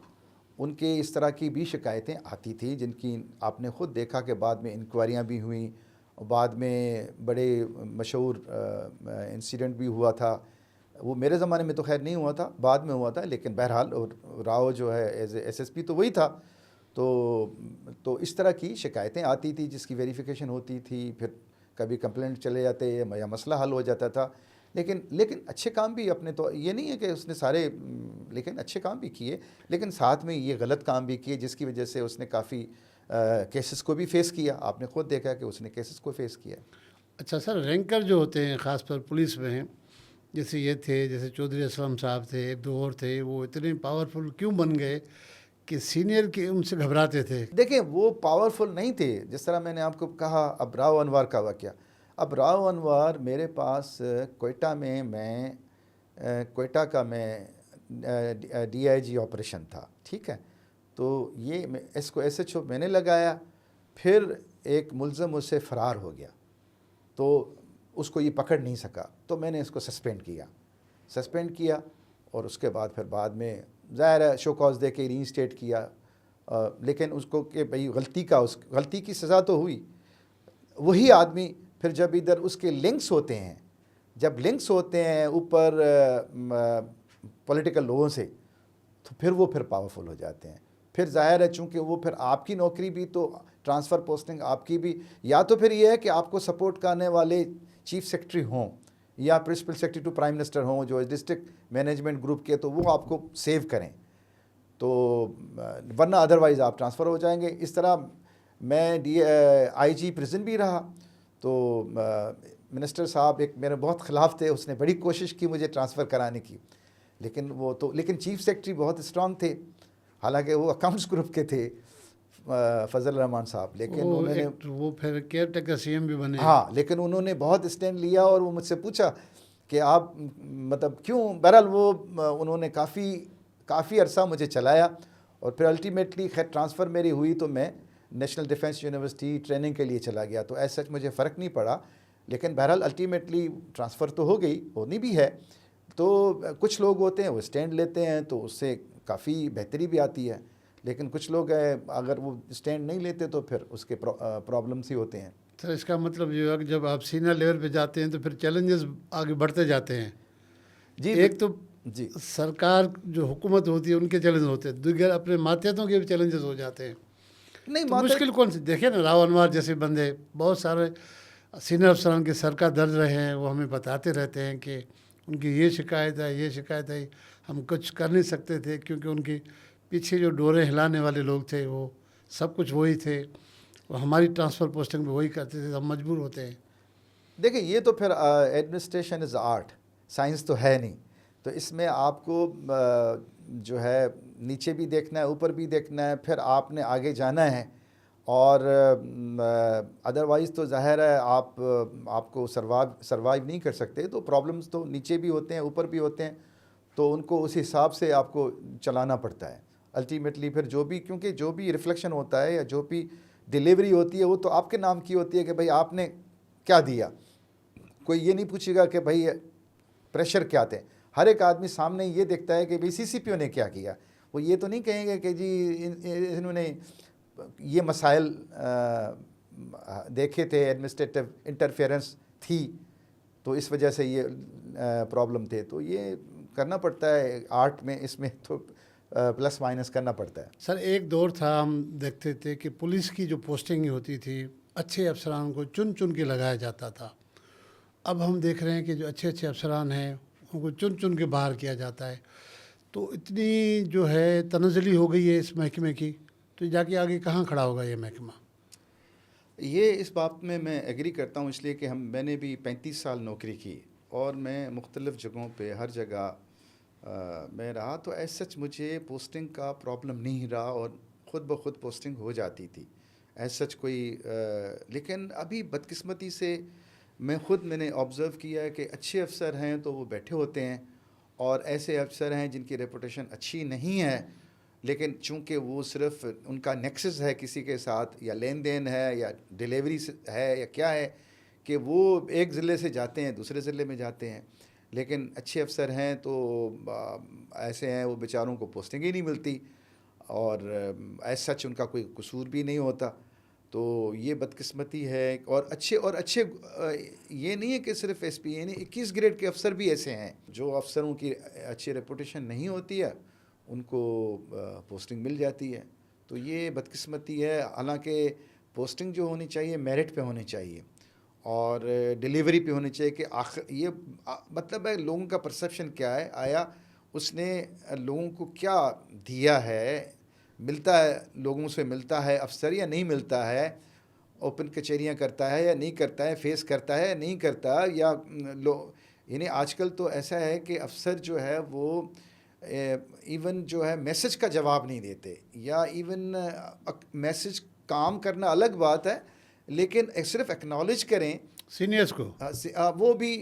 उनके इस तरह की भी शिकायतें आती थी जिनकी आपने ख़ुद देखा कि बाद में इंक्वायरियाँ भी हुई, बाद में बड़े मशहूर इंसिडेंट भी हुआ था। वो मेरे ज़माने में तो खैर नहीं हुआ था, बाद में हुआ था, लेकिन बहरहाल राव जो है एज एसएसपी तो वही था। तो इस तरह की शिकायतें आती थी जिसकी वेरिफिकेशन होती थी, फिर कभी कंप्लेंट चले जाते या मसला हल हो जाता था। लेकिन अच्छे काम भी अपने, तो ये नहीं है कि उसने सारे, लेकिन अच्छे काम भी किए, लेकिन साथ में ये गलत काम भी किए जिसकी वजह से उसने काफ़ी केसेस को भी फेस किया। आपने खुद देखा कि उसने केसेस को फेस किया। अच्छा सर, रैंकर जो होते हैं ख़ासकर पुलिस में, जैसे ये थे, जैसे चौधरी असलम साहब थे, 1-2 और थे, वो इतने पावरफुल क्यों बन गए कि सीनियर के उनसे घबराते थे? देखें, वो पावरफुल नहीं थे। जिस तरह मैंने आपको कहा, अब राव अनवर का वाक़या, अब राव अनवर मेरे पास कोयटा में, कोयटा का मैं डीआईजी ऑपरेशन था, ठीक है। तो ये इसको एसएचओ मैंने लगाया, फिर एक मुलज़म उससे फ़रार हो गया, तो उसको ये पकड़ नहीं सका, तो मैंने इसको सस्पेंड किया और उसके बाद फिर बाद में ज़ाहिर है शो कॉज दे के रीइंस्टेट किया। लेकिन उसको कि भाई गलती की सज़ा तो हुई। वही आदमी फिर जब इधर उसके लिंक्स होते हैं, जब लिंक्स होते हैं ऊपर पॉलिटिकल लोगों से, तो फिर वो पावरफुल हो जाते हैं। फिर ज़ाहिर है चूँकि वो फिर आपकी नौकरी भी, तो ट्रांसफ़र पोस्टिंग आपकी भी, या तो फिर ये है कि आपको सपोर्ट करने वाले चीफ सेक्रेटरी हों या principal secretary to prime minister हों जो डिस्ट्रिक्ट मैनेजमेंट ग्रुप के, तो वो आपको सेव करें, तो वरना अदरवाइज़ आप ट्रांसफ़र हो जाएंगे। इस तरह मैं आईजी प्रिजन भी रहा, तो मिनिस्टर साहब एक मेरे बहुत ख़िलाफ़ थे, उसने बड़ी कोशिश की मुझे ट्रांसफ़र कराने की, लेकिन चीफ सेक्रेटरी बहुत स्ट्रांग थे, हालांकि वो अकाउंट्स ग्रुप के थे, फजल रहमान साहब, लेकिन उन्होंने वो फिर केयर टेकर सीएम भी बने। हाँ, लेकिन उन्होंने बहुत स्टैंड लिया और वो मुझसे पूछा कि आप मतलब क्यों, बहरहाल वो उन्होंने काफ़ी अरसा मुझे चलाया, और फिर अल्टीमेटली खैर ट्रांसफ़र मेरी हुई, तो मैं नेशनल डिफेंस यूनिवर्सिटी ट्रेनिंग के लिए चला गया, तो ऐसा मुझे फ़र्क नहीं पड़ा। लेकिन बहरहाल अल्टीमेटली ट्रांसफ़र तो हो गई, होनी भी है। तो कुछ लोग होते हैं वो स्टैंड लेते हैं, तो उससे काफ़ी बेहतरी भी आती है, लेकिन कुछ लोग अगर वो स्टैंड नहीं लेते तो फिर उसके प्रॉब्लम्स ही होते हैं। सर, इसका मतलब ये है कि जब आप सीनियर लेवल पे जाते हैं तो फिर चैलेंजेस आगे बढ़ते जाते हैं। जी, एक तो जी सरकार जो हुकूमत होती है उनके चैलेंज होते हैं, दूसरे अपने मातहतों के भी चैलेंजेस हो जाते हैं। नहीं, तो मुश्किल कौन सी? देखिए ना, राव अनवर जैसे बंदे, बहुत सारे सीनियर अफसरान के सर का दर्द रहे हैं, वो हमें बताते रहते हैं कि उनकी ये शिकायत है, हम कुछ कर नहीं सकते थे क्योंकि उनकी पीछे जो डोरे हिलाने वाले लोग थे वो सब कुछ वही थे, वो हमारी ट्रांसफ़र पोस्टिंग भी वही करते थे, हम मजबूर होते हैं। देखिए, ये तो फिर एडमिनिस्ट्रेशन इज़ आर्ट, साइंस तो है नहीं, तो इसमें आपको जो है नीचे भी देखना है, ऊपर भी देखना है, फिर आपने आगे जाना है, और अदरवाइज़ तो ज़ाहिर है आपको सर्वाइव नहीं कर सकते। तो प्रॉब्लम्स तो नीचे भी होते हैं, ऊपर भी होते हैं, तो उनको उस हिसाब से आपको चलाना पड़ता है। अल्टीमेटली फिर जो भी, क्योंकि जो भी रिफ्लेक्शन होता है या जो भी डिलीवरी होती है वो तो आपके नाम की होती है कि भाई आपने क्या दिया। कोई ये नहीं पूछेगा कि भाई प्रेशर क्या थे। हर एक आदमी सामने ये देखता है कि भाई सीसीपीओ ने क्या किया। वो ये तो नहीं कहेंगे कि जी इन्होंने ये मसाइल देखे थे, एडमिनिस्ट्रेटिव इंटरफेरेंस थी तो इस वजह से ये प्रॉब्लम थे। तो ये करना पड़ता है आर्ट में, इसमें तो प्लस माइनस करना पड़ता है। सर एक दौर था, हम देखते थे कि पुलिस की जो पोस्टिंग होती थी अच्छे अफसरान को चुन चुन के लगाया जाता था। अब हम देख रहे हैं कि जो अच्छे अच्छे अफसरान हैं उनको चुन चुन के बाहर किया जाता है। तो इतनी जो है तनज़ली हो गई है इस महकमे की, तो जाके आगे कहाँ खड़ा होगा ये महकमा? ये इस बात में मैं एग्री करता हूँ, इसलिए कि मैंने भी 35 साल नौकरी की और मैं मुख्तलिफ़ जगहों पे हर जगह मैं रहा। तो एज सच मुझे पोस्टिंग का प्रॉब्लम नहीं रहा और ख़ुद ब खुद पोस्टिंग हो जाती थी एज सच कोई। लेकिन अभी बदकिस्मती से मैंने ऑब्ज़र्व किया है कि अच्छे अफसर हैं तो वो बैठे होते हैं और ऐसे अफसर हैं जिनकी रेपुटेशन अच्छी नहीं है, लेकिन चूंकि वो सिर्फ उनका नेक्सस है किसी के साथ या लेन देन है या डिलीवरी है या क्या है कि वो एक ज़िले से जाते हैं दूसरे ज़िले में जाते हैं। लेकिन अच्छे अफसर हैं तो ऐसे हैं वो बेचारों को पोस्टिंग ही नहीं मिलती और एज सच उनका कोई कसूर भी नहीं होता। तो ये बदकिस्मती है। और अच्छे ये नहीं है कि सिर्फ एसपी, यानी 21 ग्रेड के अफसर भी ऐसे हैं जो अफसरों की अच्छी रेपुटेशन नहीं होती है उनको पोस्टिंग मिल जाती है। तो ये बदकिस्मती है। हालांकि पोस्टिंग जो होनी चाहिए मेरिट पे होनी चाहिए और डिलीवरी पे होनी चाहिए कि आखिर ये मतलब है लोगों का परसेप्शन क्या है, आया उसने लोगों को क्या दिया है, मिलता है लोगों से, मिलता है अफसर या नहीं मिलता है, ओपन कचहरियाँ करता है या नहीं करता है, फेस करता है या नहीं करता, या यानी आजकल तो ऐसा है कि अफसर जो है वो इवन जो है मैसेज का जवाब नहीं देते, या इवन मैसेज काम करना अलग बात है लेकिन सिर्फ एक्नॉलेज करें सीनियर्स को, वो भी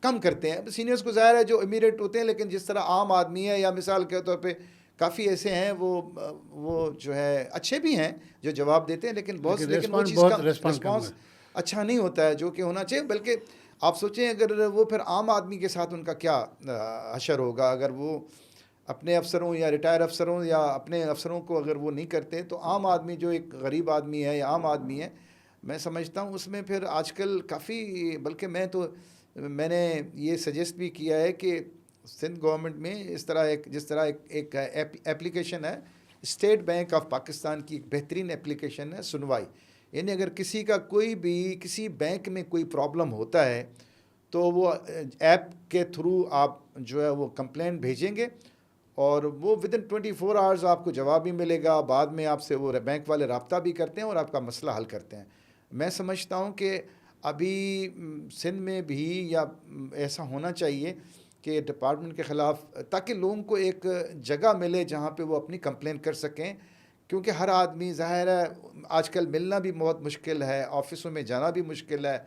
कम करते हैं। सीनियर्स को ज़ाहिर है जो इमीडिएट होते हैं, लेकिन जिस तरह आम आदमी है या मिसाल के तौर पे काफ़ी ऐसे हैं वो जो है अच्छे भी हैं जो जवाब देते हैं, लेकिन वो चीज़ का रिस्पॉन्स अच्छा नहीं होता है जो कि होना चाहिए। बल्कि आप सोचें अगर वो फिर आम आदमी के साथ उनका क्या हशर होगा अगर वो अपने अफसरों या रिटायर अफसरों या अपने अफसरों को अगर वो नहीं करते, तो आम आदमी जो एक गरीब आदमी है या आम आदमी है, मैं समझता हूँ उसमें फिर आजकल काफ़ी, बल्कि मैंने ये सजेस्ट भी किया है कि सिंध गवर्नमेंट में इस तरह जिस तरह एक एप्लीकेशन है, स्टेट बैंक ऑफ पाकिस्तान की एक बेहतरीन एप्लीकेशन है सुनवाई। यानी अगर किसी का कोई भी किसी बैंक में कोई प्रॉब्लम होता है तो वो ऐप के थ्रू आप जो है वो कंप्लेंट भेजेंगे और वो विदिन 24 आवर्स आपको जवाब भी मिलेगा। बाद में आपसे वो बैंक वाले रब्ता भी करते हैं और आपका मसला हल करते हैं। मैं समझता हूँ कि अभी सिंध में भी या ऐसा होना चाहिए कि डिपार्टमेंट के ख़िलाफ़, ताकि लोगों को एक जगह मिले जहाँ पे वो अपनी कंप्लेंट कर सकें, क्योंकि हर आदमी ज़ाहिर है आजकल मिलना भी बहुत मुश्किल है, ऑफिसों में जाना भी मुश्किल है,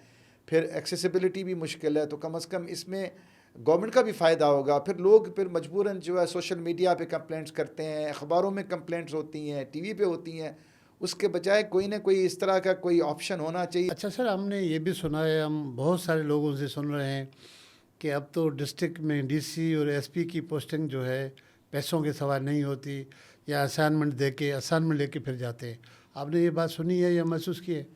फिर एक्सेसिबिलिटी भी मुश्किल है। तो कम से कम इसमें गवर्नमेंट का भी फ़ायदा होगा। फिर लोग फिर मजबूरन जो है सोशल मीडिया पे कंप्लेंट्स करते हैं, अखबारों में कंप्लेंट्स होती हैं, टीवी पे होती हैं, उसके बजाय कोई ना कोई इस तरह का कोई ऑप्शन होना चाहिए। अच्छा सर, हमने ये भी सुना है, हम बहुत सारे लोगों से सुन रहे हैं कि अब तो डिस्ट्रिक्ट में डीसी और एसपी की पोस्टिंग जो है पैसों के सवाल नहीं होती, या असाइनमेंट लेके फिर जाते हैं। आपने ये बात सुनी है या महसूस की है?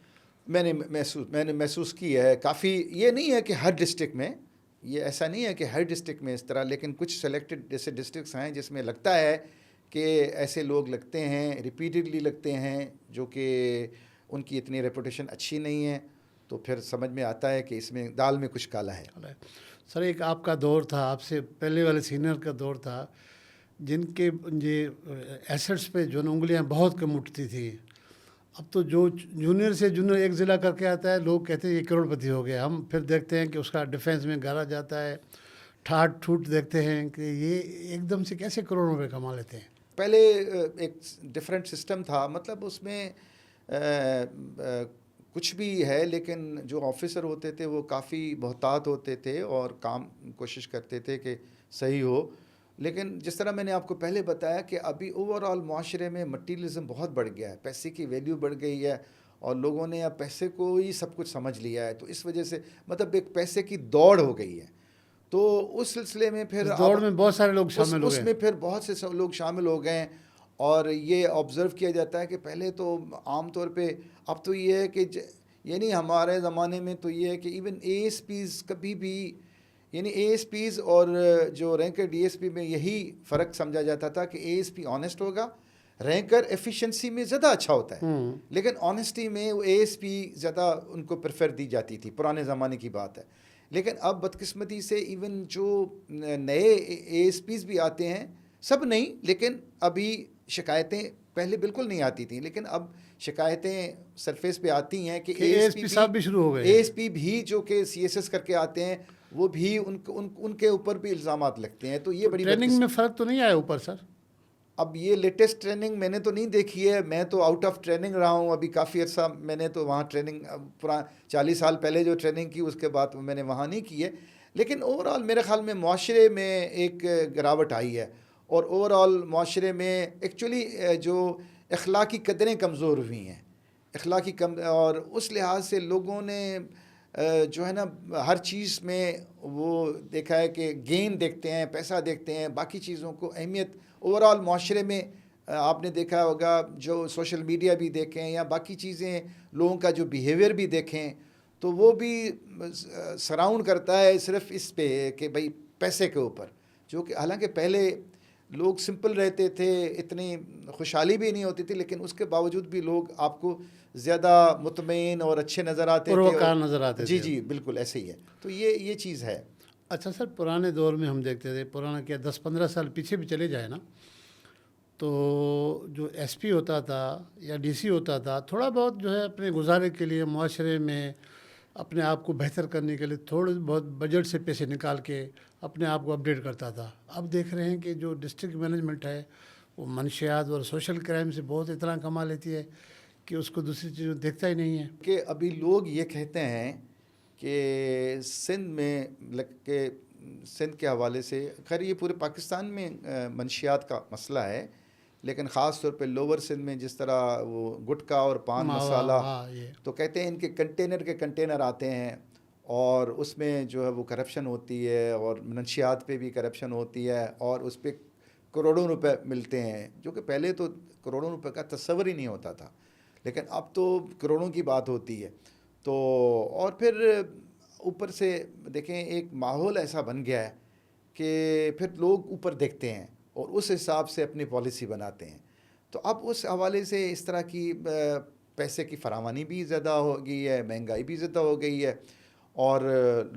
मैंने महसूस की है काफ़ी। ये नहीं है कि हर डिस्ट्रिक्ट में, ये ऐसा नहीं है कि हर डिस्ट्रिक्ट में इस तरह, लेकिन कुछ सेलेक्टेड जैसे डिस्ट्रिक्ट्स हैं जिसमें लगता है कि ऐसे लोग लगते हैं, रिपीटेडली लगते हैं, जो कि उनकी इतनी रेपुटेशन अच्छी नहीं है। तो फिर समझ में आता है कि इसमें दाल में कुछ काला है। सर एक आपका दौर था, आपसे पहले वाले सीनियर का दौर था, जिनके ये एसेट्स पे जो उंगलियां बहुत कम उठती थी। अब तो जो जूनियर से जूनियर एक ज़िला करके आता है, लोग कहते हैं ये करोड़पति हो गया। हम फिर देखते हैं कि उसका डिफेंस में गाला जाता है, ठाट ठूट देखते हैं कि ये एकदम से कैसे करोड़ों रुपये कमा लेते हैं। पहले एक डिफरेंट सिस्टम था, मतलब उसमें कुछ भी है, लेकिन जो ऑफिसर होते थे वो काफ़ी मोहतात होते थे और काम कोशिश करते थे कि सही हो। लेकिन जिस तरह मैंने आपको पहले बताया कि अभी ओवरऑल माशरे में मटीरियलिज्म बहुत बढ़ गया है, पैसे की वैल्यू बढ़ गई है और लोगों ने अब पैसे को ही सब कुछ समझ लिया है। तो इस वजह से मतलब एक पैसे की दौड़ हो गई है। तो उस सिलसिले में फिर दौड़ में बहुत सारे लोग शामिल हो गए, उसमें फिर बहुत से लोग शामिल हो गए। और ये ऑब्ज़र्व किया जाता है कि पहले तो आम तौर पे, अब तो ये है कि यानी हमारे ज़माने में तो ये है कि इवन एएसपीज़ कभी भी, यानी एएसपीज़ और जो रैंकर डीएसपी में यही फ़र्क समझा जाता था कि एएसपी ऑनेस्ट होगा, रैंकर एफिशिएंसी में ज़्यादा अच्छा होता है, लेकिन ऑनेस्टी में वो एएसपी ज़्यादा उनको प्रेफर दी जाती थी, पुराने ज़माने की बात है। लेकिन अब बदकिस्मती से इवन जो नए एएसपीज़ भी आते हैं, सब नहीं, लेकिन अभी शिकायतें पहले बिल्कुल नहीं आती थी, लेकिन अब शिकायतें सरफेस पे आती हैं कि एएसपी साहब भी शुरू हो गए, एएसपी भी जो कि सीएसएस करके आते हैं, वो भी उनके ऊपर भी इल्ज़ामात लगते हैं। तो ये बड़ी ट्रेनिंग में फ़र्क तो नहीं आया ऊपर सर? अब ये लेटेस्ट ट्रेनिंग मैंने तो नहीं देखी है, मैं तो आउट ऑफ ट्रेनिंग रहा हूँ अभी काफ़ी अर्सा। मैंने तो वहाँ ट्रेनिंग पुरा 40 साल पहले जो ट्रेनिंग की उसके बाद मैंने वहाँ नहीं की है, लेकिन ओवरऑल मेरे ख़्याल में माशरे में एक गिरावट आई है और ओवरऑल माशरे में एक्चुअली जो अखलाकी कदरें कमज़ोर हुई हैं, अखलाकी कम, और उस लिहाज से लोगों ने जो है ना हर चीज़ में वो देखा है कि गेन देखते हैं, पैसा देखते हैं, बाकी चीज़ों को अहमियत ओवरऑल माशरे में आपने देखा होगा, जो सोशल मीडिया भी देखें या बाकी चीज़ें, लोगों का जो बिहेवियर भी देखें, तो वो भी सराउंड करता है सिर्फ इस पे कि भाई पैसे के ऊपर, जो कि हालांकि पहले लोग सिंपल रहते थे, इतनी खुशहाली भी नहीं होती थी, लेकिन उसके बावजूद भी लोग आपको ज़्यादा मुतमईन और अच्छे नज़र आते थे, नज़र आते थे। जी जी बिल्कुल ऐसे ही है। तो ये चीज़ है। अच्छा सर, पुराने दौर में हम देखते थे, पुराना क्या 10-15 साल पीछे भी चले जाए ना, तो जो एसपी होता था या डीसी होता था, थोड़ा बहुत जो है अपने गुजारे के लिए माशरे में अपने आप को बेहतर करने के लिए थोड़े बहुत बजट से पैसे निकाल के अपने आप को अपडेट करता था। अब देख रहे हैं कि जो डिस्ट्रिक्ट मैनेजमेंट है वो मनशियात और सोशल क्राइम से बहुत इतना कमा लेती है कि उसको दूसरी चीज़ देखता ही नहीं है। कि अभी लोग ये कहते हैं कि सिंध में के सिंध के हवाले से, खैर ये पूरे पाकिस्तान में मंशियात का मसला है, लेकिन ख़ास तौर पे लोअर सिंध में जिस तरह वो गुटखा और पान मसाला, तो कहते हैं इनके कंटेनर के कंटेनर आते हैं और उसमें जो है वो करप्शन होती है और मंशियात पे भी करप्शन होती है और उस पर करोड़ों रुपए मिलते हैं, जो कि पहले तो करोड़ों रुपए का तस्वर ही नहीं होता था, लेकिन अब तो करोड़ों की बात होती है। तो और फिर ऊपर से देखें एक माहौल ऐसा बन गया है कि फिर लोग ऊपर देखते हैं और उस हिसाब से अपनी पॉलिसी बनाते हैं। तो अब उस हवाले से इस तरह की पैसे की फरावानी भी ज़्यादा हो गई है, महंगाई भी ज़्यादा हो गई है और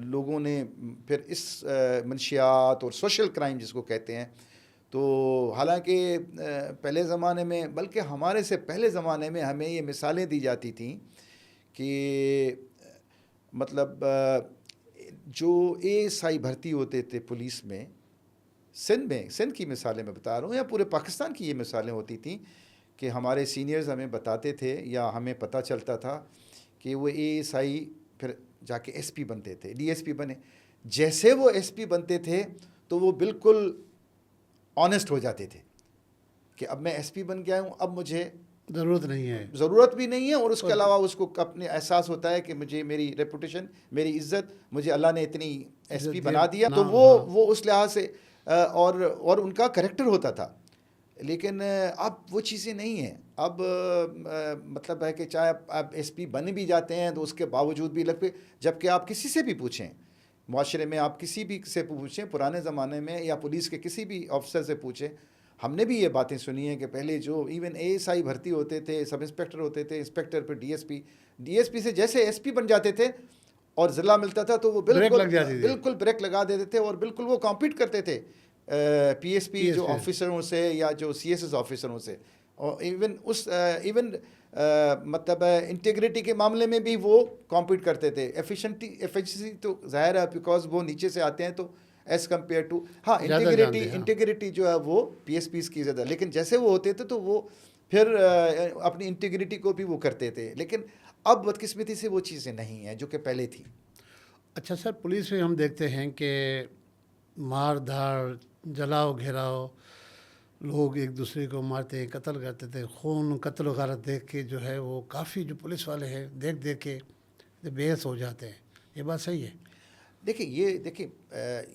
लोगों ने फिर इस मंशियात और सोशल क्राइम जिसको कहते हैं, तो हालांकि पहले ज़माने में, बल्कि हमारे से पहले ज़माने में हमें ये मिसालें दी जाती थी कि मतलब जो एएसआई भर्ती होते थे पुलिस में, सिंध की मिसालें मैं बता रहा हूँ या पूरे पाकिस्तान की ये मिसालें होती थी कि हमारे सीनियर्स हमें बताते थे या हमें पता चलता था कि वो एएसआई फिर जाके एसपी बनते थे, डीएसपी बने। जैसे वो एसपी बनते थे तो वो बिल्कुल ऑनेस्ट हो जाते थे कि अब मैं एसपी बन गया हूँ, अब मुझे ज़रूरत भी नहीं है और उसके अलावा उसको अपने एहसास होता है कि मुझे मेरी रेपुटेशन, मेरी इज़्ज़त, मुझे अल्लाह ने इतनी एसपी बना दिया, तो वो उस लिहाज से और उनका करैक्टर होता था। लेकिन अब वो चीज़ें नहीं हैं। अब मतलब है कि चाहे आप एसपी बन भी जाते हैं तो उसके बावजूद भी लगते, जबकि आप किसी से भी पूछें, माशरे में आप किसी भी से पूछें, पुराने ज़माने में या पुलिस के किसी भी ऑफिसर से पूछें, हमने भी ये बातें सुनी हैं कि पहले जो इवन एएसआई भर्ती होते थे, सब इंस्पेक्टर होते थे, इंस्पेक्टर पर डीएसपी से जैसे एसपी बन जाते थे और ज़िला मिलता था तो वो बिल्कुल ब्रेक लगा देते थे और बिल्कुल वो कॉम्पीट करते थे पीएसपी जो ऑफिसरों से या जो सीएसएस ऑफिसरों से। और इवन मतलब इंटीग्रिटी के मामले में भी वो कॉम्पीट करते थे। एफिशिएंसी तो ज़ाहिर है बिकॉज वो नीचे से आते हैं तो एज़ कम्पेयर टू, हाँ इंटीग्रिटी जो है वो पीएसपीज़ की ज़्यादा, लेकिन जैसे वो होते थे तो वो फिर अपनी इंटीग्रिटी को भी वो करते थे। लेकिन अब बदकिस्मती से वो चीज़ें नहीं हैं जो कि पहले थी। अच्छा सर, पुलिस में हम देखते हैं कि मार धाड़ जलाओ घेराओ, लोग एक दूसरे को मारते कत्ल करते थे, खून कत्ल वगैरह देख के जो है वो काफ़ी जो पुलिस वाले हैं देख देख के बेहस हो जाते हैं। ये बात सही है? देखिए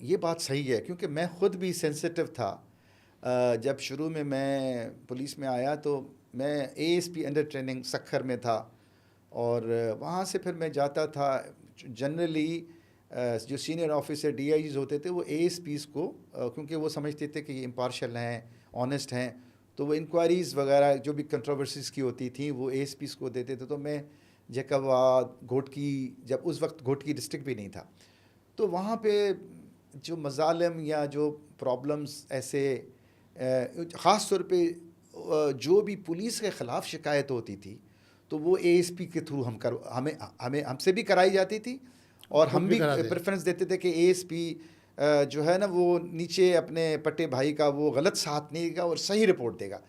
ये बात सही है, क्योंकि मैं ख़ुद भी सेंसिटिव था। जब शुरू में मैं पुलिस में आया तो मैं एएसपी अंडर ट्रेनिंग सक्खर में था, और वहाँ से फिर मैं जाता था। जनरली जो सीनियर ऑफिसर डीआईजीज होते थे वो एएसपीज़ को, क्योंकि वो समझते थे कि ये इम्पार्शल हैं, ऑनेस्ट हैं, तो वो इंक्वायरीज़ वगैरह जो भी कंट्रोवर्सीज़ की होती थी वो एएसपीज़ को देते थे। तो मैं जैकाबाद, घोटकी, जब उस वक्त घोटकी डिस्ट्रिक्ट भी नहीं था, तो वहाँ पे जो मज़ालिम या जो प्रॉब्लम्स ऐसे ख़ास तौर पे जो भी पुलिस के ख़िलाफ़ शिकायत होती थी तो वो एएसपी के थ्रू हमें हमसे भी कराई जाती थी, और हम भी प्रेफरेंस देते थे कि एएसपी जो है ना वो नीचे अपने पट्टे भाई का वो गलत साथ नहीं देगा और सही रिपोर्ट देगा।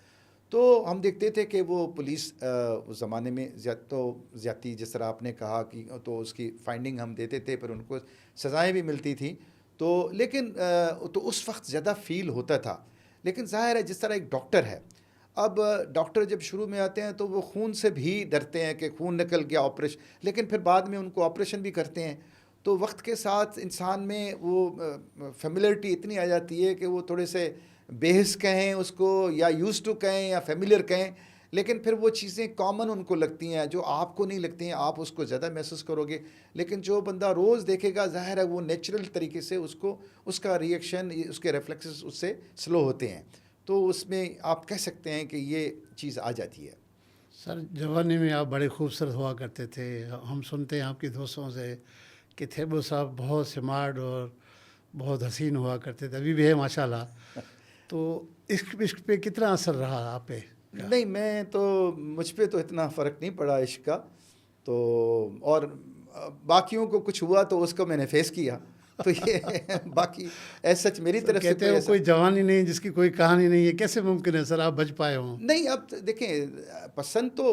तो हम देखते थे कि वो पुलिस उस ज़माने में ज़्यादती जिस तरह आपने कहा कि तो उसकी फाइंडिंग हम देते थे, पर उनको सज़ाएं भी मिलती थी। तो लेकिन तो उस वक्त ज़्यादा फील होता था। लेकिन ज़ाहिर है जिस तरह एक डॉक्टर है, अब डॉक्टर जब शुरू में आते हैं तो वो खून से भी डरते हैं कि खून निकल गया ऑपरेशन, लेकिन फिर बाद में उनको ऑपरेशन भी करते हैं। तो वक्त के साथ इंसान में वो फेमिलियरिटी इतनी आ जाती है कि वो थोड़े से बेहस कहें उसको या यूज़ टू कहें या फेमिलियर कहें, लेकिन फिर वो चीज़ें कॉमन उनको लगती हैं, जो आपको नहीं लगती हैं, आप उसको ज़्यादा महसूस करोगे। लेकिन जो बंदा रोज़ देखेगा, ज़ाहिर है वो नेचुरल तरीके से उसको उसका रिएक्शन, उसके रिफ्लेक्सेस उससे स्लो होते हैं। तो उसमें आप कह सकते हैं कि ये चीज़ आ जाती है। सर, जवानी में आप बड़े खूबसूरत हुआ करते थे। हम सुनते हैं आपके दोस्तों से कि थेबो साहब बहुत स्मार्ट और बहुत हसीन हुआ करते थे, अभी भी है माशाल्लाह। तो इश्क पे कितना असर रहा आप पे? नहीं, मैं तो मुझ पे तो इतना फ़र्क नहीं पड़ा इश्क का। तो और बाकियों को कुछ हुआ तो उसको मैंने फेस किया। तो ये बाकी ऐसा सच मेरी तरफ से कहते हैं कोई जवानी नहीं जिसकी कोई कहानी नहीं है, कैसे मुमकिन है सर आप बच पाए हों? नहीं, अब देखें पसंद तो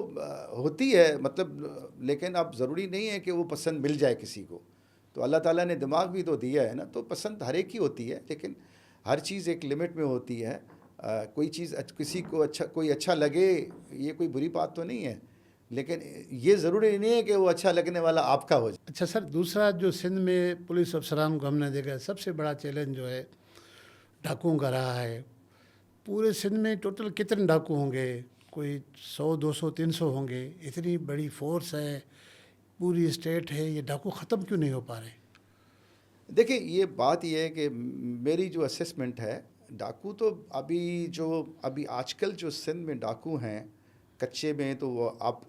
होती है, मतलब, लेकिन अब ज़रूरी नहीं है कि वो पसंद मिल जाए किसी को। तो अल्लाह ताला ने दिमाग भी तो दिया है ना, तो पसंद हर एक ही होती है, लेकिन हर चीज़ एक लिमिट में होती है। कोई चीज़ किसी को कोई अच्छा लगे, ये कोई बुरी बात तो नहीं है, लेकिन ये ज़रूरी नहीं है कि वो अच्छा लगने वाला आपका हो जाए। अच्छा सर, दूसरा जो सिंध में पुलिस अफसरान को हमने देखा है, सबसे बड़ा चैलेंज जो है डाकुओं का रहा है। पूरे सिंध में टोटल कितने डाकू होंगे? कोई 100, 200, 300 होंगे। इतनी बड़ी फोर्स है, पूरी स्टेट है, ये डाकू ख़त्म क्यों नहीं हो पा रहे? देखिए, ये बात ये है कि मेरी जो असेसमेंट है, डाकू तो अभी आजकल जो सिंध में डाकू हैं कच्चे में, तो वो आप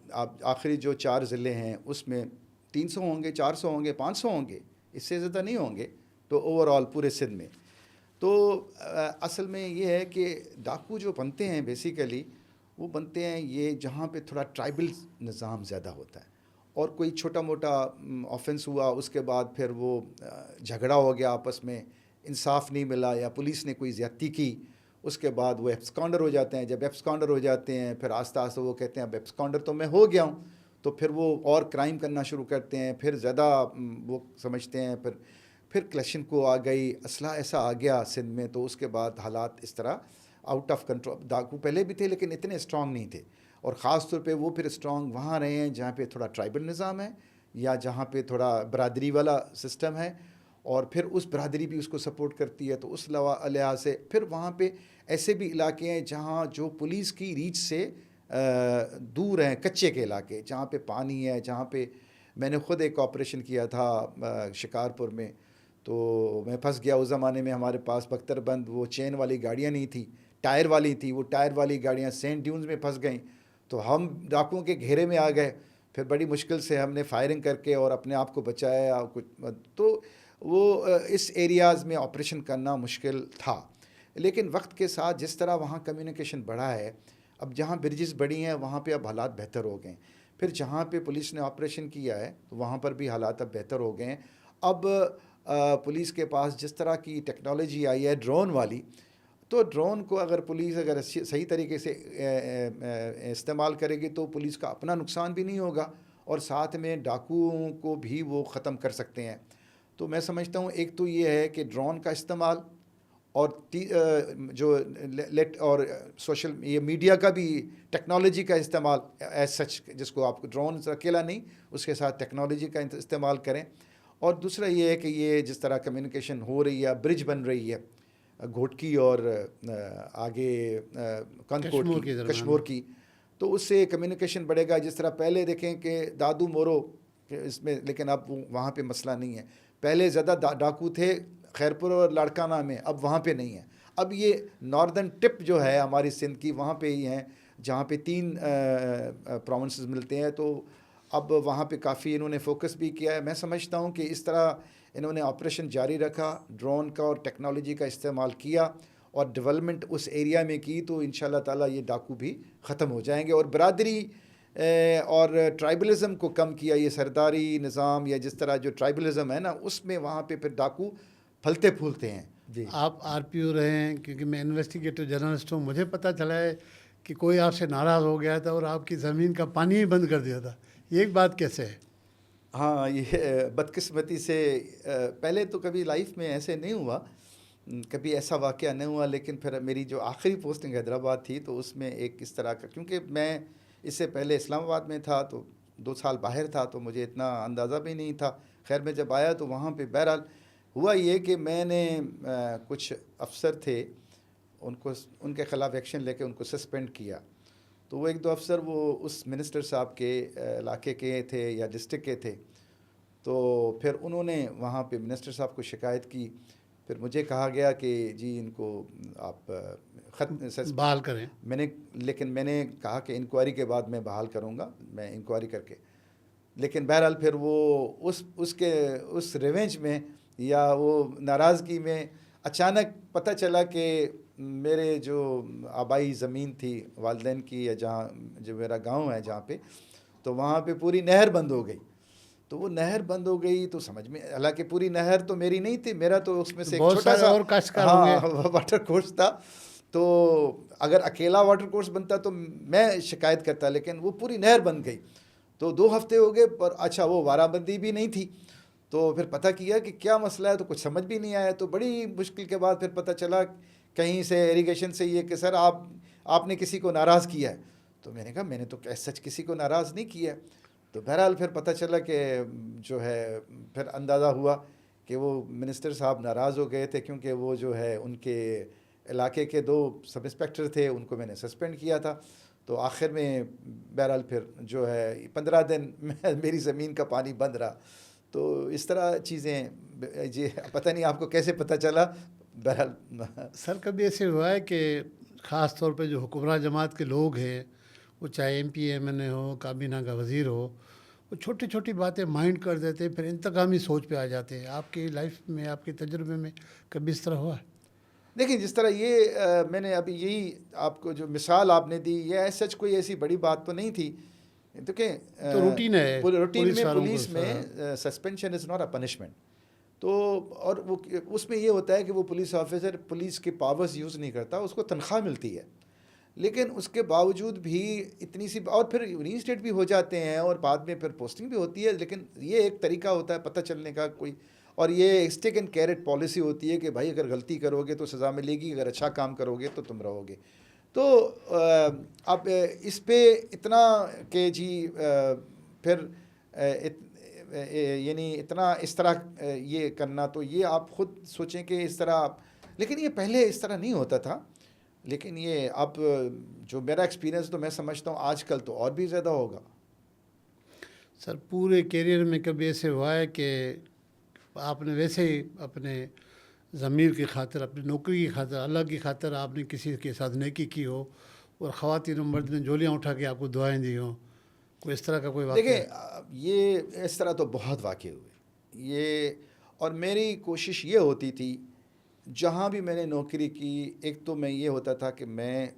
आखिरी जो 4 ज़िले हैं उसमें 300 होंगे, 400 होंगे, 500 होंगे, इससे ज़्यादा नहीं होंगे। तो ओवरऑल पूरे सिंध में तो असल में ये है कि डाकू जो बनते हैं बेसिकली वो बनते हैं ये जहाँ पे थोड़ा ट्राइबल निज़ाम ज़्यादा होता है, और कोई छोटा मोटा ऑफेंस हुआ, उसके बाद फिर वो झगड़ा हो गया आपस में, इंसाफ नहीं मिला या पुलिस ने कोई ज़्यादती की, उसके बाद वो एब्सकॉन्डर हो जाते हैं। जब एब्सकॉन्डर हो जाते हैं फिर आस्ता आस्ता वो कहते हैं अब एब्सकॉन्डर तो मैं हो गया हूँ, तो फिर वो और क्राइम करना शुरू करते हैं, फिर ज़्यादा वो समझते हैं, फिर क्लैशन को आ गई, असला ऐसा आ गया सिंध में। तो उसके बाद हालात इस तरह आउट ऑफ कंट्रोल। डाकू पहले भी थे लेकिन इतने स्ट्रॉन्ग नहीं थे, और ख़ास तौर पे वो फिर स्ट्रॉन्ग वहाँ रहे हैं जहाँ पे थोड़ा ट्राइबल निज़ाम है या जहाँ पे थोड़ा बरादरी वाला सिस्टम है, और फिर उस बरादरी भी उसको सपोर्ट करती है। तो उस लिहाज से फिर वहाँ पे ऐसे भी इलाके हैं जहाँ जो पुलिस की रीच से दूर हैं, कच्चे के इलाके जहाँ पे पानी है, जहाँ पे मैंने ख़ुद एक ऑपरेशन किया था शिकारपुर में, तो मैं फंस गया। उस ज़माने में हमारे पास बख्तरबंद वो चेन वाली गाड़ियाँ नहीं थी, टायर वाली थी। वो टायर वाली गाड़ियाँ सेंट ड्यून्स में फंस गईं, तो हम डाकुओं के घेरे में आ गए। फिर बड़ी मुश्किल से हमने फायरिंग करके और अपने आप को बचाया कुछ। तो वो इस एरियाज़ में ऑपरेशन करना मुश्किल था, लेकिन वक्त के साथ जिस तरह वहाँ कम्युनिकेशन बढ़ा है, अब जहाँ ब्रिजेस बढ़ी हैं वहाँ पे अब हालात बेहतर हो गए। फिर जहाँ पे पुलिस ने ऑपरेशन किया है तो वहाँ पर भी हालात अब बेहतर हो गए हैं। अब पुलिस के पास जिस तरह की टेक्नोलॉजी आई है ड्रोन वाली, तो ड्रोन को अगर पुलिस अगर सही तरीके से इस्तेमाल करेगी तो पुलिस का अपना नुकसान भी नहीं होगा, और साथ में डाकुओं को भी वो ख़त्म कर सकते हैं। तो मैं समझता हूँ एक तो ये है कि ड्रोन का इस्तेमाल, जो और सोशल ये मीडिया का भी टेक्नोलॉजी का इस्तेमाल एज सच, जिसको आप ड्रोन अकेला नहीं, उसके साथ टेक्नोलॉजी का इस्तेमाल करें। और दूसरा ये है कि ये जिस तरह कम्युनिकेशन हो रही है, ब्रिज बन रही है घोटकी और आगे कनकोट की, कश्मीर की, तो उससे कम्युनिकेशन बढ़ेगा। जिस तरह पहले देखें कि दादू मोरो इसमें, लेकिन अब वहाँ पे मसला नहीं है। पहले ज़्यादा डाकू थे खैरपुर और लाड़काना में, अब वहाँ पे नहीं है। अब ये नॉर्दर्न टिप जो है हमारी सिंध की, वहाँ पे ही हैं जहाँ पे 3 प्रोविंसेस मिलते हैं। तो अब वहाँ पे काफ़ी इन्होंने फोकस भी किया है। मैं समझता हूँ कि इस तरह इन्होंने ऑपरेशन जारी रखा, ड्रोन का और टेक्नोलॉजी का इस्तेमाल किया और डेवलपमेंट उस एरिया में की, तो इंशाल्लाह ताला ये डाकू भी ख़त्म हो जाएंगे। और बरादरी और ट्राइबलिज़म को कम किया, ये सरदारी निज़ाम या जिस तरह जो ट्राइबलिज़म है ना, उसमें वहाँ पे फिर डाकू फलते फूलते हैं। जी, आप आरपीओ रहे हैं, क्योंकि मैं इन्वेस्टिगेटिव जर्नलिस्ट हूँ, मुझे पता चला है कि कोई आपसे नाराज़ हो गया था और आपकी ज़मीन का पानी ही बंद कर दिया था। ये एक बात कैसे है? हाँ, ये बदकिस्मती से पहले तो कभी लाइफ में ऐसे नहीं हुआ, कभी ऐसा वाक़या नहीं हुआ। लेकिन फिर मेरी जो आखिरी पोस्टिंग हैदराबाद थी, तो उसमें एक इस तरह का, क्योंकि मैं इससे पहले इस्लामाबाद में था, तो 2 साल बाहर था, तो मुझे इतना अंदाज़ा भी नहीं था। खैर मैं जब आया तो वहाँ पे बहरहाल हुआ ये कि मैंने कुछ अफसर थे, उनको उनके ख़िलाफ़ एक्शन लेके उनको सस्पेंड किया। तो वो 1-2 अफसर वो उस मिनिस्टर साहब के इलाके के थे या डिस्ट्रिक्ट के थे। तो फिर उन्होंने वहाँ पे मिनिस्टर साहब को शिकायत की। फिर मुझे कहा गया कि जी इनको आप बहाल करें। लेकिन मैंने कहा कि इंक्वायरी के बाद मैं बहाल करूँगा, मैं इंक्वायरी करके। लेकिन बहरहाल फिर वो उस रिवेंज में या वो नाराज़गी में अचानक पता चला कि मेरे जो आबाई ज़मीन थी वालिदैन की, या जहाँ जो मेरा गांव है जहाँ पे, तो वहाँ पे पूरी नहर बंद हो गई। तो वो नहर बंद हो गई तो समझ में, हालांकि पूरी नहर तो मेरी नहीं थी, मेरा तो उसमें से एक छोटा सा और हाँ वाटर कोर्स था। तो अगर अकेला वाटर कोर्स बनता तो मैं शिकायत करता, लेकिन वो पूरी नहर बन गई। तो 2 हफ्ते हो गए, पर अच्छा वो वाराबंदी भी नहीं थी। तो फिर पता किया कि क्या मसला है, तो कुछ समझ भी नहीं आया। तो बड़ी मुश्किल के बाद फिर पता चला कहीं से इरिगेशन से ये कि सर आपने किसी को नाराज़ किया है। तो मैंने कहा मैंने तो सच किसी को नाराज़ नहीं किया। तो बहरहाल फिर पता चला कि जो है, फिर अंदाज़ा हुआ कि वो मिनिस्टर साहब नाराज़ हो गए थे, क्योंकि वो जो है उनके इलाके के 2 सब इंस्पेक्टर थे, उनको मैंने सस्पेंड किया था। तो आखिर में बहरहाल फिर जो है 15 दिन मेरी ज़मीन का पानी बंद रहा। तो इस तरह चीज़ें जी, पता नहीं आपको कैसे पता चला। बहरहाल सर कभी ऐसे हुआ है कि ख़ास तौर पे जो हुक्मरान जमात के लोग हैं, वो चाहे एमपी एमएनए हो, काबीना का वज़ीर हो, वो छोटी छोटी बातें माइंड कर देते हैं, फिर इंतकामी सोच पे आ जाते हैं। आपकी लाइफ में, आपके तजुर्बे में कभी इस तरह हुआ है? देखिए, जिस तरह ये मैंने अभी यही आपको जो मिसाल आपने दी, ये सच कोई ऐसी बड़ी बात तो नहीं थी। देखिए तो रूटीन है, रूटीन में पुलिस में suspension is not a punishment. तो और वो उसमें ये होता है कि वो पुलिस ऑफिसर पुलिस के पावर्स यूज़ नहीं करता, उसको तनख्वाह मिलती है। लेकिन उसके बावजूद भी इतनी सी, और फिर रीइंस्टेट भी हो जाते हैं और बाद में फिर पोस्टिंग भी होती है। लेकिन ये एक तरीका होता है पता चलने का कोई, और ये स्टिक एंड कैरेट पॉलिसी होती है कि भाई अगर गलती करोगे तो सज़ा मिलेगी, अगर अच्छा काम करोगे तो तुम रहोगे। तो अब इस पे इतना कि जी फिर यानी इतना इस तरह ये करना, तो ये आप ख़ुद सोचें कि इस तरह आप, लेकिन ये पहले इस तरह नहीं होता था। लेकिन ये अब जो मेरा एक्सपीरियंस, तो मैं समझता हूँ आजकल तो और भी ज़्यादा होगा। सर पूरे करियर में कभी ऐसे हुआ है कि आपने वैसे ही अपने ज़मीर की खातिर, अपनी नौकरी की खातिर, अल्लाह की खातिर आपने किसी के साथ नेकी की हो और ख़वातीन मर्द ने झोलियाँ उठा के आपको दुआएं दी हों, कोई इस तरह का कोई वाक़या? देखिए, ये इस तरह तो बहुत वाक़े हुए ये, और मेरी कोशिश ये होती थी जहाँ भी मैंने नौकरी की, एक तो मैं ये होता था कि मैं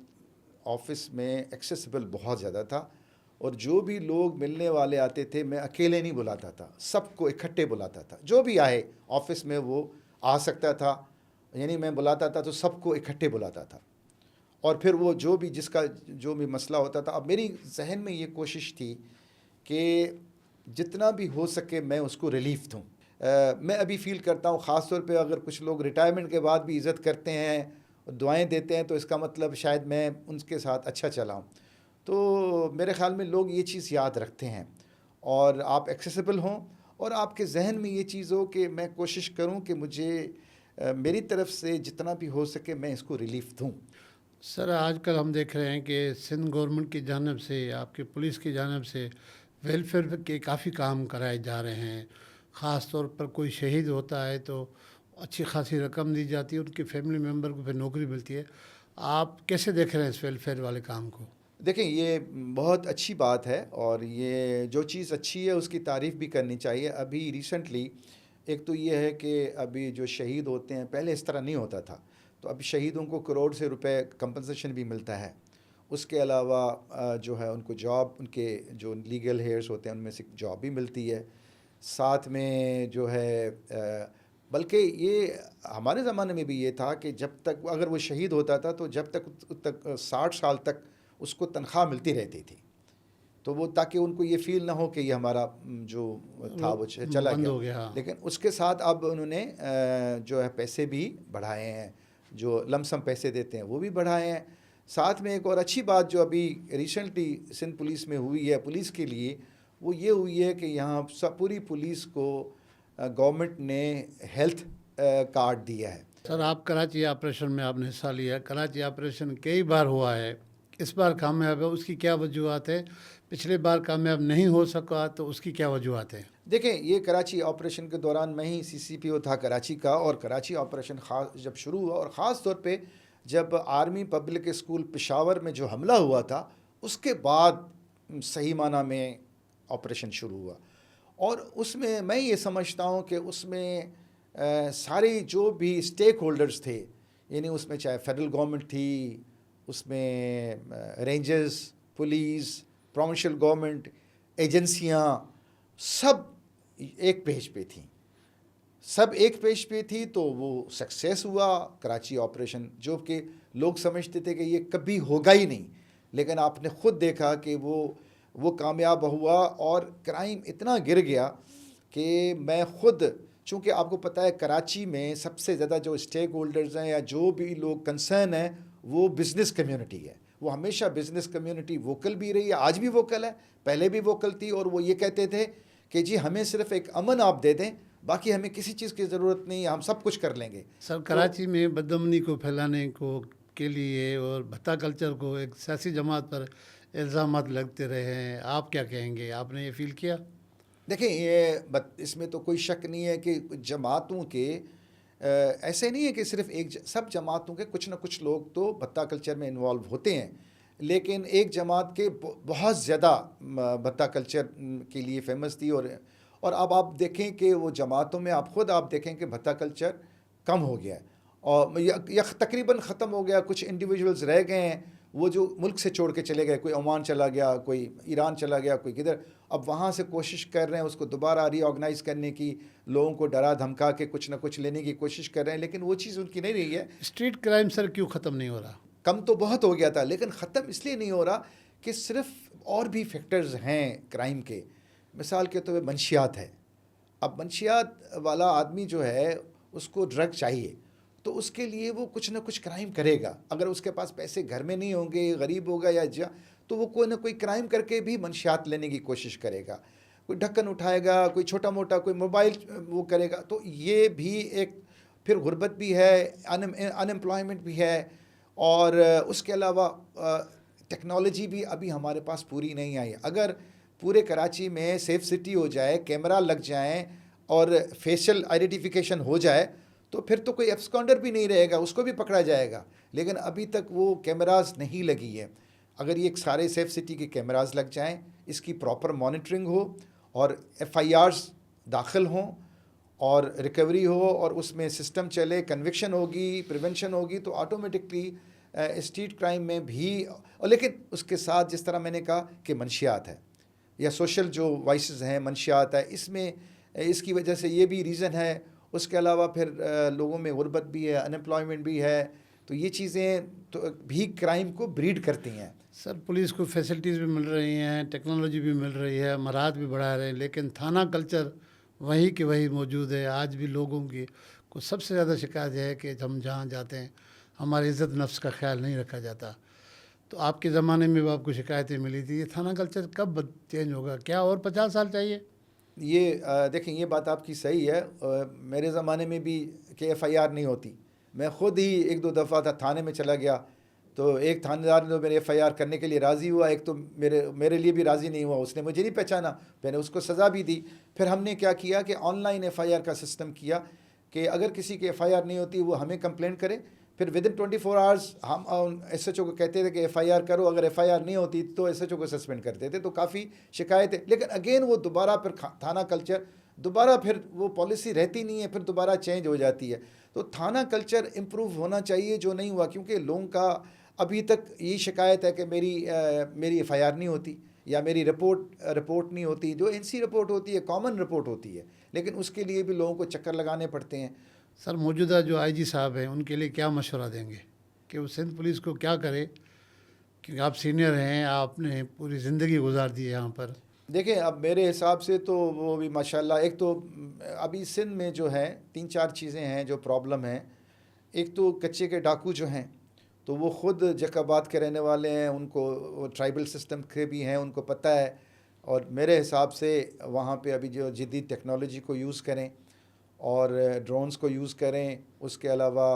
ऑफ़िस में एक्सेसिबल बहुत ज़्यादा था, और जो भी लोग मिलने वाले आते थे मैं अकेले नहीं बुलाता था, सबको इकट्ठे बुलाता था। जो भी आए ऑफ़िस में वो आ सकता था, यानी मैं बुलाता था तो सबको इकट्ठे बुलाता था। और फिर वो जो भी जिसका जो भी मसला होता था, अब मेरी जहन में ये कोशिश थी कि जितना भी हो सके मैं उसको रिलीफ दूँ। मैं अभी फ़ील करता हूँ, ख़ास तौर पे अगर कुछ लोग रिटायरमेंट के बाद भी इज़्ज़त करते हैं, दुआएं देते हैं, तो इसका मतलब शायद मैं उनके साथ अच्छा चला हूँ। तो मेरे ख़्याल में लोग ये चीज़ याद रखते हैं, और आप एक्सेसिबल हों और आपके जहन में ये चीज़ हो कि मैं कोशिश करूं कि मुझे मेरी तरफ से जितना भी हो सके मैं इसको रिलीफ दूं। सर आजकल हम देख रहे हैं कि सिंध गवर्नमेंट की जानिब से, आपकी पुलिस की जानिब से वेलफेयर के काफ़ी काम कराए जा रहे हैं। ख़ास तौर पर कोई शहीद होता है तो अच्छी खासी रकम दी जाती है, उनके फैमिली मेम्बर को फिर नौकरी मिलती है। आप कैसे देख रहे हैं इस वेलफेयर वाले काम को? देखें, ये बहुत अच्छी बात है, और ये जो चीज़ अच्छी है उसकी तारीफ़ भी करनी चाहिए। अभी रिसेंटली एक तो ये है कि अभी जो शहीद होते हैं, पहले इस तरह नहीं होता था, तो अभी शहीदों को करोड़ से रुपए कंपनसेशन भी मिलता है। उसके अलावा जो है उनको जॉब, उनके जो लीगल हेयर्स होते हैं उनमें से जॉब भी मिलती है। साथ में जो है बल्कि ये हमारे ज़माने में भी ये था कि जब तक अगर वो शहीद होता था तो जब तक 60 साल तक उसको तनख्वाह मिलती रहती थी, तो वो ताकि उनको ये फ़ील ना हो कि ये हमारा जो था वो चला बंद गया। हो गया, हाँ। लेकिन उसके साथ अब उन्होंने जो है पैसे भी बढ़ाए हैं, जो लमसम पैसे देते हैं वो भी बढ़ाए हैं। साथ में एक और अच्छी बात जो अभी रिसेंटली सिंध पुलिस में हुई है पुलिस के लिए, वो ये हुई है कि यहाँ सब पूरी पुलिस को गवर्नमेंट ने हेल्थ कार्ड दिया है। सर आप कराची ऑपरेशन में आपने हिस्सा लिया। कराची ऑपरेशन कई बार हुआ है, इस बार कामयाब है, उसकी क्या वजूहत है? पिछले बार कामयाब नहीं हो सका तो उसकी क्या वजूहत है? देखें, ये कराची ऑपरेशन के दौरान मैं ही CCPO था कराची का, और कराची ऑपरेशन ख़ास जब शुरू हुआ, और ख़ास तौर पे जब आर्मी पब्लिक स्कूल पेशावर में जो हमला हुआ था उसके बाद सही माना में ऑपरेशन शुरू हुआ। और उसमें मैं ये समझता हूँ कि उसमें सारे जो भी स्टेक होल्डर्स थे, यानी उसमें चाहे फेडरल गवर्नमेंट थी, उसमें रेंजर्स, पुलिस, प्रोविंशियल गवर्नमेंट, एजेंसियाँ, सब एक पेज पे थी, सब एक पेज पे थी, तो वो सक्सेस हुआ कराची ऑपरेशन, जो कि लोग समझते थे कि ये कभी होगा ही नहीं, लेकिन आपने ख़ुद देखा कि वो कामयाब हुआ, और क्राइम इतना गिर गया कि मैं ख़ुद, चूँकि आपको पता है कराची में सबसे ज़्यादा जो स्टेक होल्डर्स हैं या जो भी लोग कंसर्न हैं वो बिज़नेस कम्युनिटी है। वो हमेशा बिज़नेस कम्युनिटी वोकल भी रही है, आज भी वोकल है, पहले भी वोकल थी, और वो ये कहते थे कि जी हमें सिर्फ एक अमन आप दे दें, बाकी हमें किसी चीज़ की ज़रूरत नहीं है, हम सब कुछ कर लेंगे। सर कराची में बदअमनी को फैलाने को के लिए और भत्ता कल्चर को एक सियासी जमात पर इल्ज़ामात लगते रहे हैं, आप क्या कहेंगे? आपने ये फील किया? देखें, ये इसमें तो कोई शक नहीं है कि जमातों के ऐसे नहीं है कि सिर्फ सब जमातों के कुछ ना कुछ लोग तो भत्ता कल्चर में इन्वॉल्व होते हैं, लेकिन एक जमात के बहुत ज़्यादा भत्ता कल्चर के लिए फेमस थी, और अब आप देखें कि वो जमातों में आप देखें कि भत्ता कल्चर कम हो गया है, और या तकरीबन ख़त्म हो गया। कुछ इंडिविजुअल्स रह गए हैं वो जो मुल्क से छोड़ के चले गए, कोई ओमान चला गया, कोई ईरान चला गया, कोई किधर, अब वहाँ से कोशिश कर रहे हैं उसको दोबारा रीऑर्गेनाइज़ करने की, लोगों को डरा धमका के कुछ ना कुछ लेने की कोशिश कर रहे हैं, लेकिन वो चीज़ उनकी नहीं रही है। स्ट्रीट क्राइम सर क्यों ख़त्म नहीं हो रहा? कम तो बहुत हो गया था, लेकिन ख़त्म इसलिए नहीं हो रहा कि सिर्फ और भी फैक्टर्स हैं क्राइम के। मिसाल के तौर पर मंशियात है, अब मंशियात वाला आदमी जो है उसको ड्रग चाहिए, तो उसके लिए वो कुछ ना कुछ क्राइम करेगा। अगर उसके पास पैसे घर में नहीं होंगे, गरीब होगा या तो वो कोई ना कोई क्राइम करके भी मंशियात लेने की कोशिश करेगा। कोई ढक्कन उठाएगा, कोई छोटा मोटा कोई मोबाइल वो करेगा, तो ये भी एक फिर गुर्बत भी है, अनएम्प्लॉयमेंट भी है, और उसके अलावा टेक्नोलॉजी भी अभी हमारे पास पूरी नहीं आई। अगर पूरे कराची में सेफ सिटी हो जाए, कैमरा लग जाए और फेशियल आइडेंटिफिकेशन हो जाए, तो फिर तो कोई एब्सकॉन्डर भी नहीं रहेगा, उसको भी पकड़ा जाएगा। लेकिन अभी तक वो कैमरास नहीं लगी है। अगर ये सारे सेफ सिटी के कैमरास लग जाएं, इसकी प्रॉपर मॉनिटरिंग हो और FIRs दाखिल हों और रिकवरी हो, और उसमें सिस्टम चले, कन्विक्शन होगी, प्रिवेंशन होगी, तो ऑटोमेटिकली स्ट्रीट क्राइम में भी। और लेकिन उसके साथ जिस तरह मैंने कहा कि मंशियात है या सोशल जो वाइसेस हैं, मंशियात है, इसमें इसकी वजह से ये भी रीज़न है। उसके अलावा फिर लोगों में गुर्बत भी है, अनएम्प्लॉयमेंट भी है, तो ये चीज़ें तो भी क्राइम को ब्रीड करती हैं। सर पुलिस को फैसिलिटीज़ भी मिल रही हैं, टेक्नोलॉजी भी मिल रही है, मराहत भी बढ़ा रहे हैं, लेकिन थाना कल्चर वही की वही मौजूद है। आज भी लोगों की को सबसे ज़्यादा शिकायत है कि हम जहाँ जाते हैं हमारी इज़्ज़त नफ्स का ख्याल नहीं रखा जाता। तो आपके ज़माने में भी आपको शिकायतें मिली थी, ये थाना कल्चर कब चेंज होगा? क्या और 50 साल चाहिए? ये देखें, ये बात आपकी सही है। मेरे ज़माने में भी कि एफ़आईआर नहीं होती। मैं ख़ुद ही एक दो दफ़ा था थाने में चला गया, तो एक थानेदार ने तो मेरे एफ़आईआर करने के लिए राज़ी हुआ, एक तो मेरे लिए भी राज़ी नहीं हुआ, उसने मुझे नहीं पहचाना, मैंने उसको सज़ा भी दी। फिर हमने क्या किया कि ऑनलाइन एफ़आईआर का सिस्टम किया कि अगर किसी की एफ़आईआर नहीं होती वो हमें कंप्लेंट करे, फिर विदिन 24 आवर्स हम एसएचओ को कहते थे कि एफ़आईआर करो, अगर एफ़आईआर नहीं होती तो एसएचओ को सस्पेंड करते थे। तो काफ़ी शिकायतें, लेकिन अगेन वो दोबारा फिर थाना कल्चर दोबारा फिर वो पॉलिसी रहती नहीं है, फिर दोबारा चेंज हो जाती है। तो थाना कल्चर इम्प्रूव होना चाहिए, जो नहीं हुआ, क्योंकि लोगों का अभी तक यही शिकायत है कि मेरी एफ़आईआर नहीं होती या मेरी रिपोर्ट नहीं होती। जो एनसी रिपोर्ट होती है कॉमन रिपोर्ट होती है, लेकिन उसके लिए भी लोगों को चक्कर लगाने पड़ते हैं। सर, मौजूदा जो आईजी साहब हैं उनके लिए क्या मशवरा देंगे कि वो सिंध पुलिस को क्या करे? क्योंकि आप सीनियर हैं, आपने पूरी ज़िंदगी गुजार दी है यहाँ पर। देखें, अब मेरे हिसाब से तो वो भी माशाल्लाह, एक तो अभी सिंध में जो है 3-4 चीज़ें हैं जो प्रॉब्लम हैं। एक तो कच्चे के डाकू जो हैं, तो वो ख़ुद जकाबाद के रहने वाले हैं, उनको ट्राइबल सिस्टम के भी हैं, उनको पता है। और मेरे हिसाब से वहाँ पे अभी जो जदीद टेक्नोलॉजी को यूज़ करें और ड्रोन्स को यूज़ करें, उसके अलावा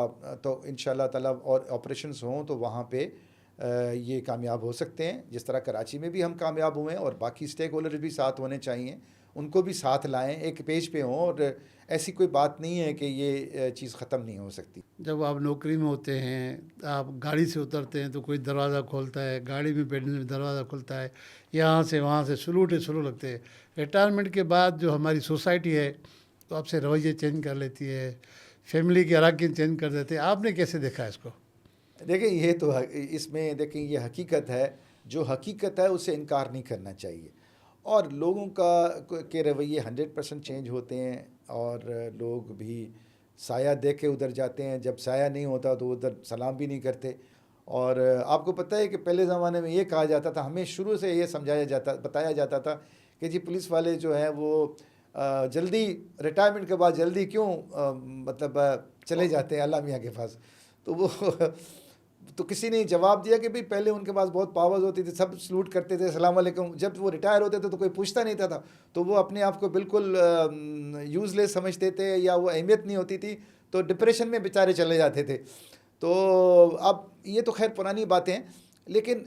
तो इंशाल्लाह ताला और ऑपरेशंस हों तो वहाँ पे ये कामयाब हो सकते हैं। जिस तरह कराची में भी हम कामयाब हुए हैं, और बाकी स्टेक होल्डर भी साथ होने चाहिए, उनको भी साथ लाएं, एक पेज पे हों। और ऐसी कोई बात नहीं है कि ये चीज़ ख़त्म नहीं हो सकती। जब आप नौकरी में होते हैं, आप गाड़ी से उतरते हैं तो कोई दरवाज़ा खोलता है, गाड़ी में बैठने में दरवाज़ा खुलता है, यहाँ से वहाँ से स्लो लगते हैं। रिटायरमेंट के बाद जो हमारी सोसाइटी है तो आपसे रवैये चेंज कर लेती है, फैमिली के अराकीन चेंज कर देते हैं। आपने कैसे देखा है इसको? देखें, ये तो इसमें देखें, ये हकीकत है। जो हकीकत है उसे इनकार नहीं करना चाहिए। और लोगों के रवैये 100% चेंज होते हैं, और लोग भी साया देख के उधर जाते हैं, जब साया नहीं होता तो उधर सलाम भी नहीं करते। और आपको पता है कि पहले ज़माने में ये कहा जाता था, हमें शुरू से ये बताया जाता था कि जी पुलिस वाले जो हैं वो जल्दी रिटायरमेंट के बाद जल्दी क्यों मतलब चले जाते हैं अल्लाह मियाँ के पास। तो वो तो किसी ने जवाब दिया कि भाई पहले उनके पास बहुत पावर्स होती थी, सब सलूट करते थे, सलाम वालेकुम। जब वो रिटायर होते थे तो कोई पूछता नहीं था, तो वो अपने आप को बिल्कुल यूज़लेस समझते थे, या वो अहमियत नहीं होती थी, तो डिप्रेशन में बेचारे चले जाते थे। तो अब ये तो खैर पुरानी बातें हैं, लेकिन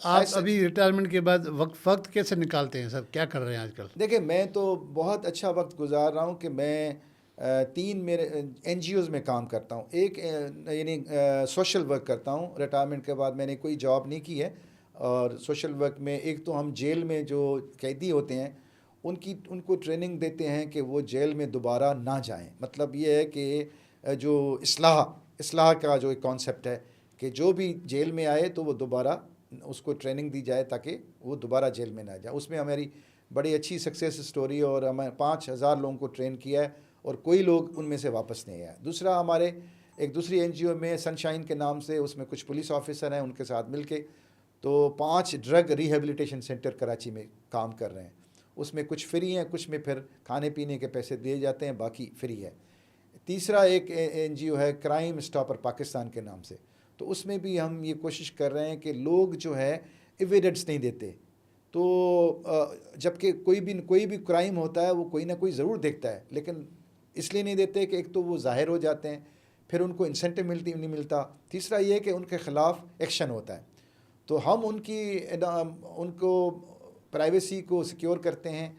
आप अभी रिटायरमेंट के बाद वक्त कैसे निकालते हैं सर? क्या कर रहे हैं आजकल? देखिए, मैं तो बहुत अच्छा वक्त गुजार रहा हूँ कि मैं 3 मेरे NGOs में काम करता हूँ। एक यानी सोशल वर्क करता हूँ। रिटायरमेंट के बाद मैंने कोई जॉब नहीं की है। और सोशल वर्क में एक तो हम जेल में जो कैदी होते हैं उनको ट्रेनिंग देते हैं कि वो जेल में दोबारा ना जाएं। मतलब ये है कि जो इस्लाह का जो एक कॉन्सेप्ट है कि जो भी जेल में आए तो वो दोबारा उसको ट्रेनिंग दी जाए ताकि वो दोबारा जेल में ना जाए। उसमें हमारी बड़ी अच्छी सक्सेस स्टोरी, और हमें 5000 लोगों को ट्रेन किया है और कोई लोग उनमें से वापस नहीं आया। दूसरा, हमारे एक दूसरी NGO में सनशाइन के नाम से, उसमें कुछ पुलिस ऑफिसर हैं, उनके साथ मिलके तो 5 ड्रग रिहेबिलिटेशन सेंटर कराची में काम कर रहे हैं। उसमें कुछ फ्री हैं, कुछ में फिर खाने पीने के पैसे दिए जाते हैं, बाकी फ्री है। तीसरा एक NGO है क्राइम स्टॉपर पाकिस्तान के नाम से, तो उसमें भी हम ये कोशिश कर रहे हैं कि लोग जो है एविडेंस नहीं देते। तो जबकि कोई भी क्राइम होता है वो कोई ना कोई ज़रूर देखता है, लेकिन इसलिए नहीं देते कि एक तो वो ज़ाहिर हो जाते हैं, फिर उनको इंसेंटिव नहीं मिलता। तीसरा ये कि उनके ख़िलाफ़ एक्शन होता है। तो हम उनको प्राइवेसी को सिक्योर करते हैं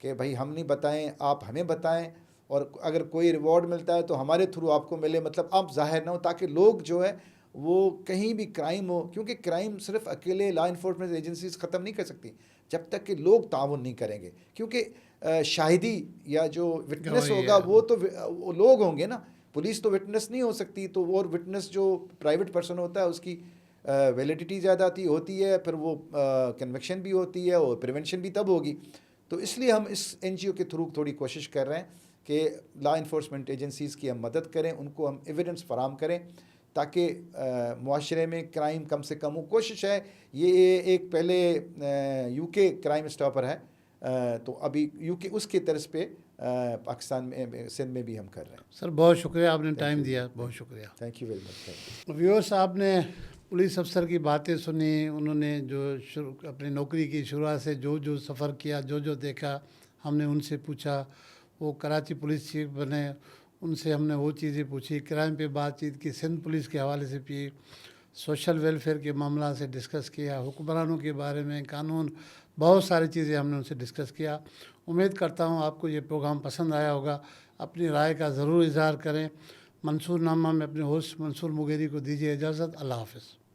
कि भाई हम नहीं बताएं, आप हमें बताएं, और अगर कोई रिवॉर्ड मिलता है तो हमारे थ्रू आपको मिले, मतलब आप ज़ाहिर ना हो, ताकि लोग जो है वो कहीं भी क्राइम हो, क्योंकि क्राइम सिर्फ अकेले लॉ इन्फोर्समेंट एजेंसीज ख़त्म नहीं कर सकती जब तक कि लोग ताउन नहीं करेंगे। क्योंकि शाहिदी या जो विटनेस होगा वो तो वो लोग होंगे ना, पुलिस तो विटनेस नहीं हो सकती। तो वो विटनेस जो प्राइवेट पर्सन होता है उसकी वैलिडिटी ज़्यादा होती है, फिर वो कन्विक्शन भी होती है और प्रिवेंशन भी तब होगी। तो इसलिए हम इस NGO के थ्रू थोड़ी कोशिश कर रहे हैं कि लॉ इन्फोर्समेंट एजेंसीज़ की हम मदद करें, उनको हम एविडेंस फराम करें ताकि मुआशरे में क्राइम कम से कम हो। कोशिश है, ये एक पहले UK क्राइम स्टॉपर है, तो अभी UK उसके तर्ज पे पाकिस्तान में, सिंध में भी हम कर रहे हैं। सर बहुत शुक्रिया, आपने टाइम दिया, बहुत शुक्रिया। Thank you very much. Viewers, आपने पुलिस अफसर की बातें सुनी, उन्होंने जो अपनी नौकरी की शुरुआत से जो जो सफ़र किया, जो जो देखा, हमने उनसे पूछा। वो कराची पुलिस चीफ बने, उनसे हमने वो चीज़ें पूछी, क्राइम पे बातचीत की, सिंध पुलिस के हवाले से की, सोशल वेलफेयर के मामला से डिस्कस किया, हुक्मरानों के बारे में, कानून, बहुत सारी चीज़ें हमने उनसे डिस्कस किया। उम्मीद करता हूँ आपको ये प्रोग्राम पसंद आया होगा। अपनी राय का ज़रूर इज़हार करें। मंसूरनामा में अपने होस्ट मंसूर मुगेरी को दीजिए इजाज़त। अल्लाह हाफ़िज़।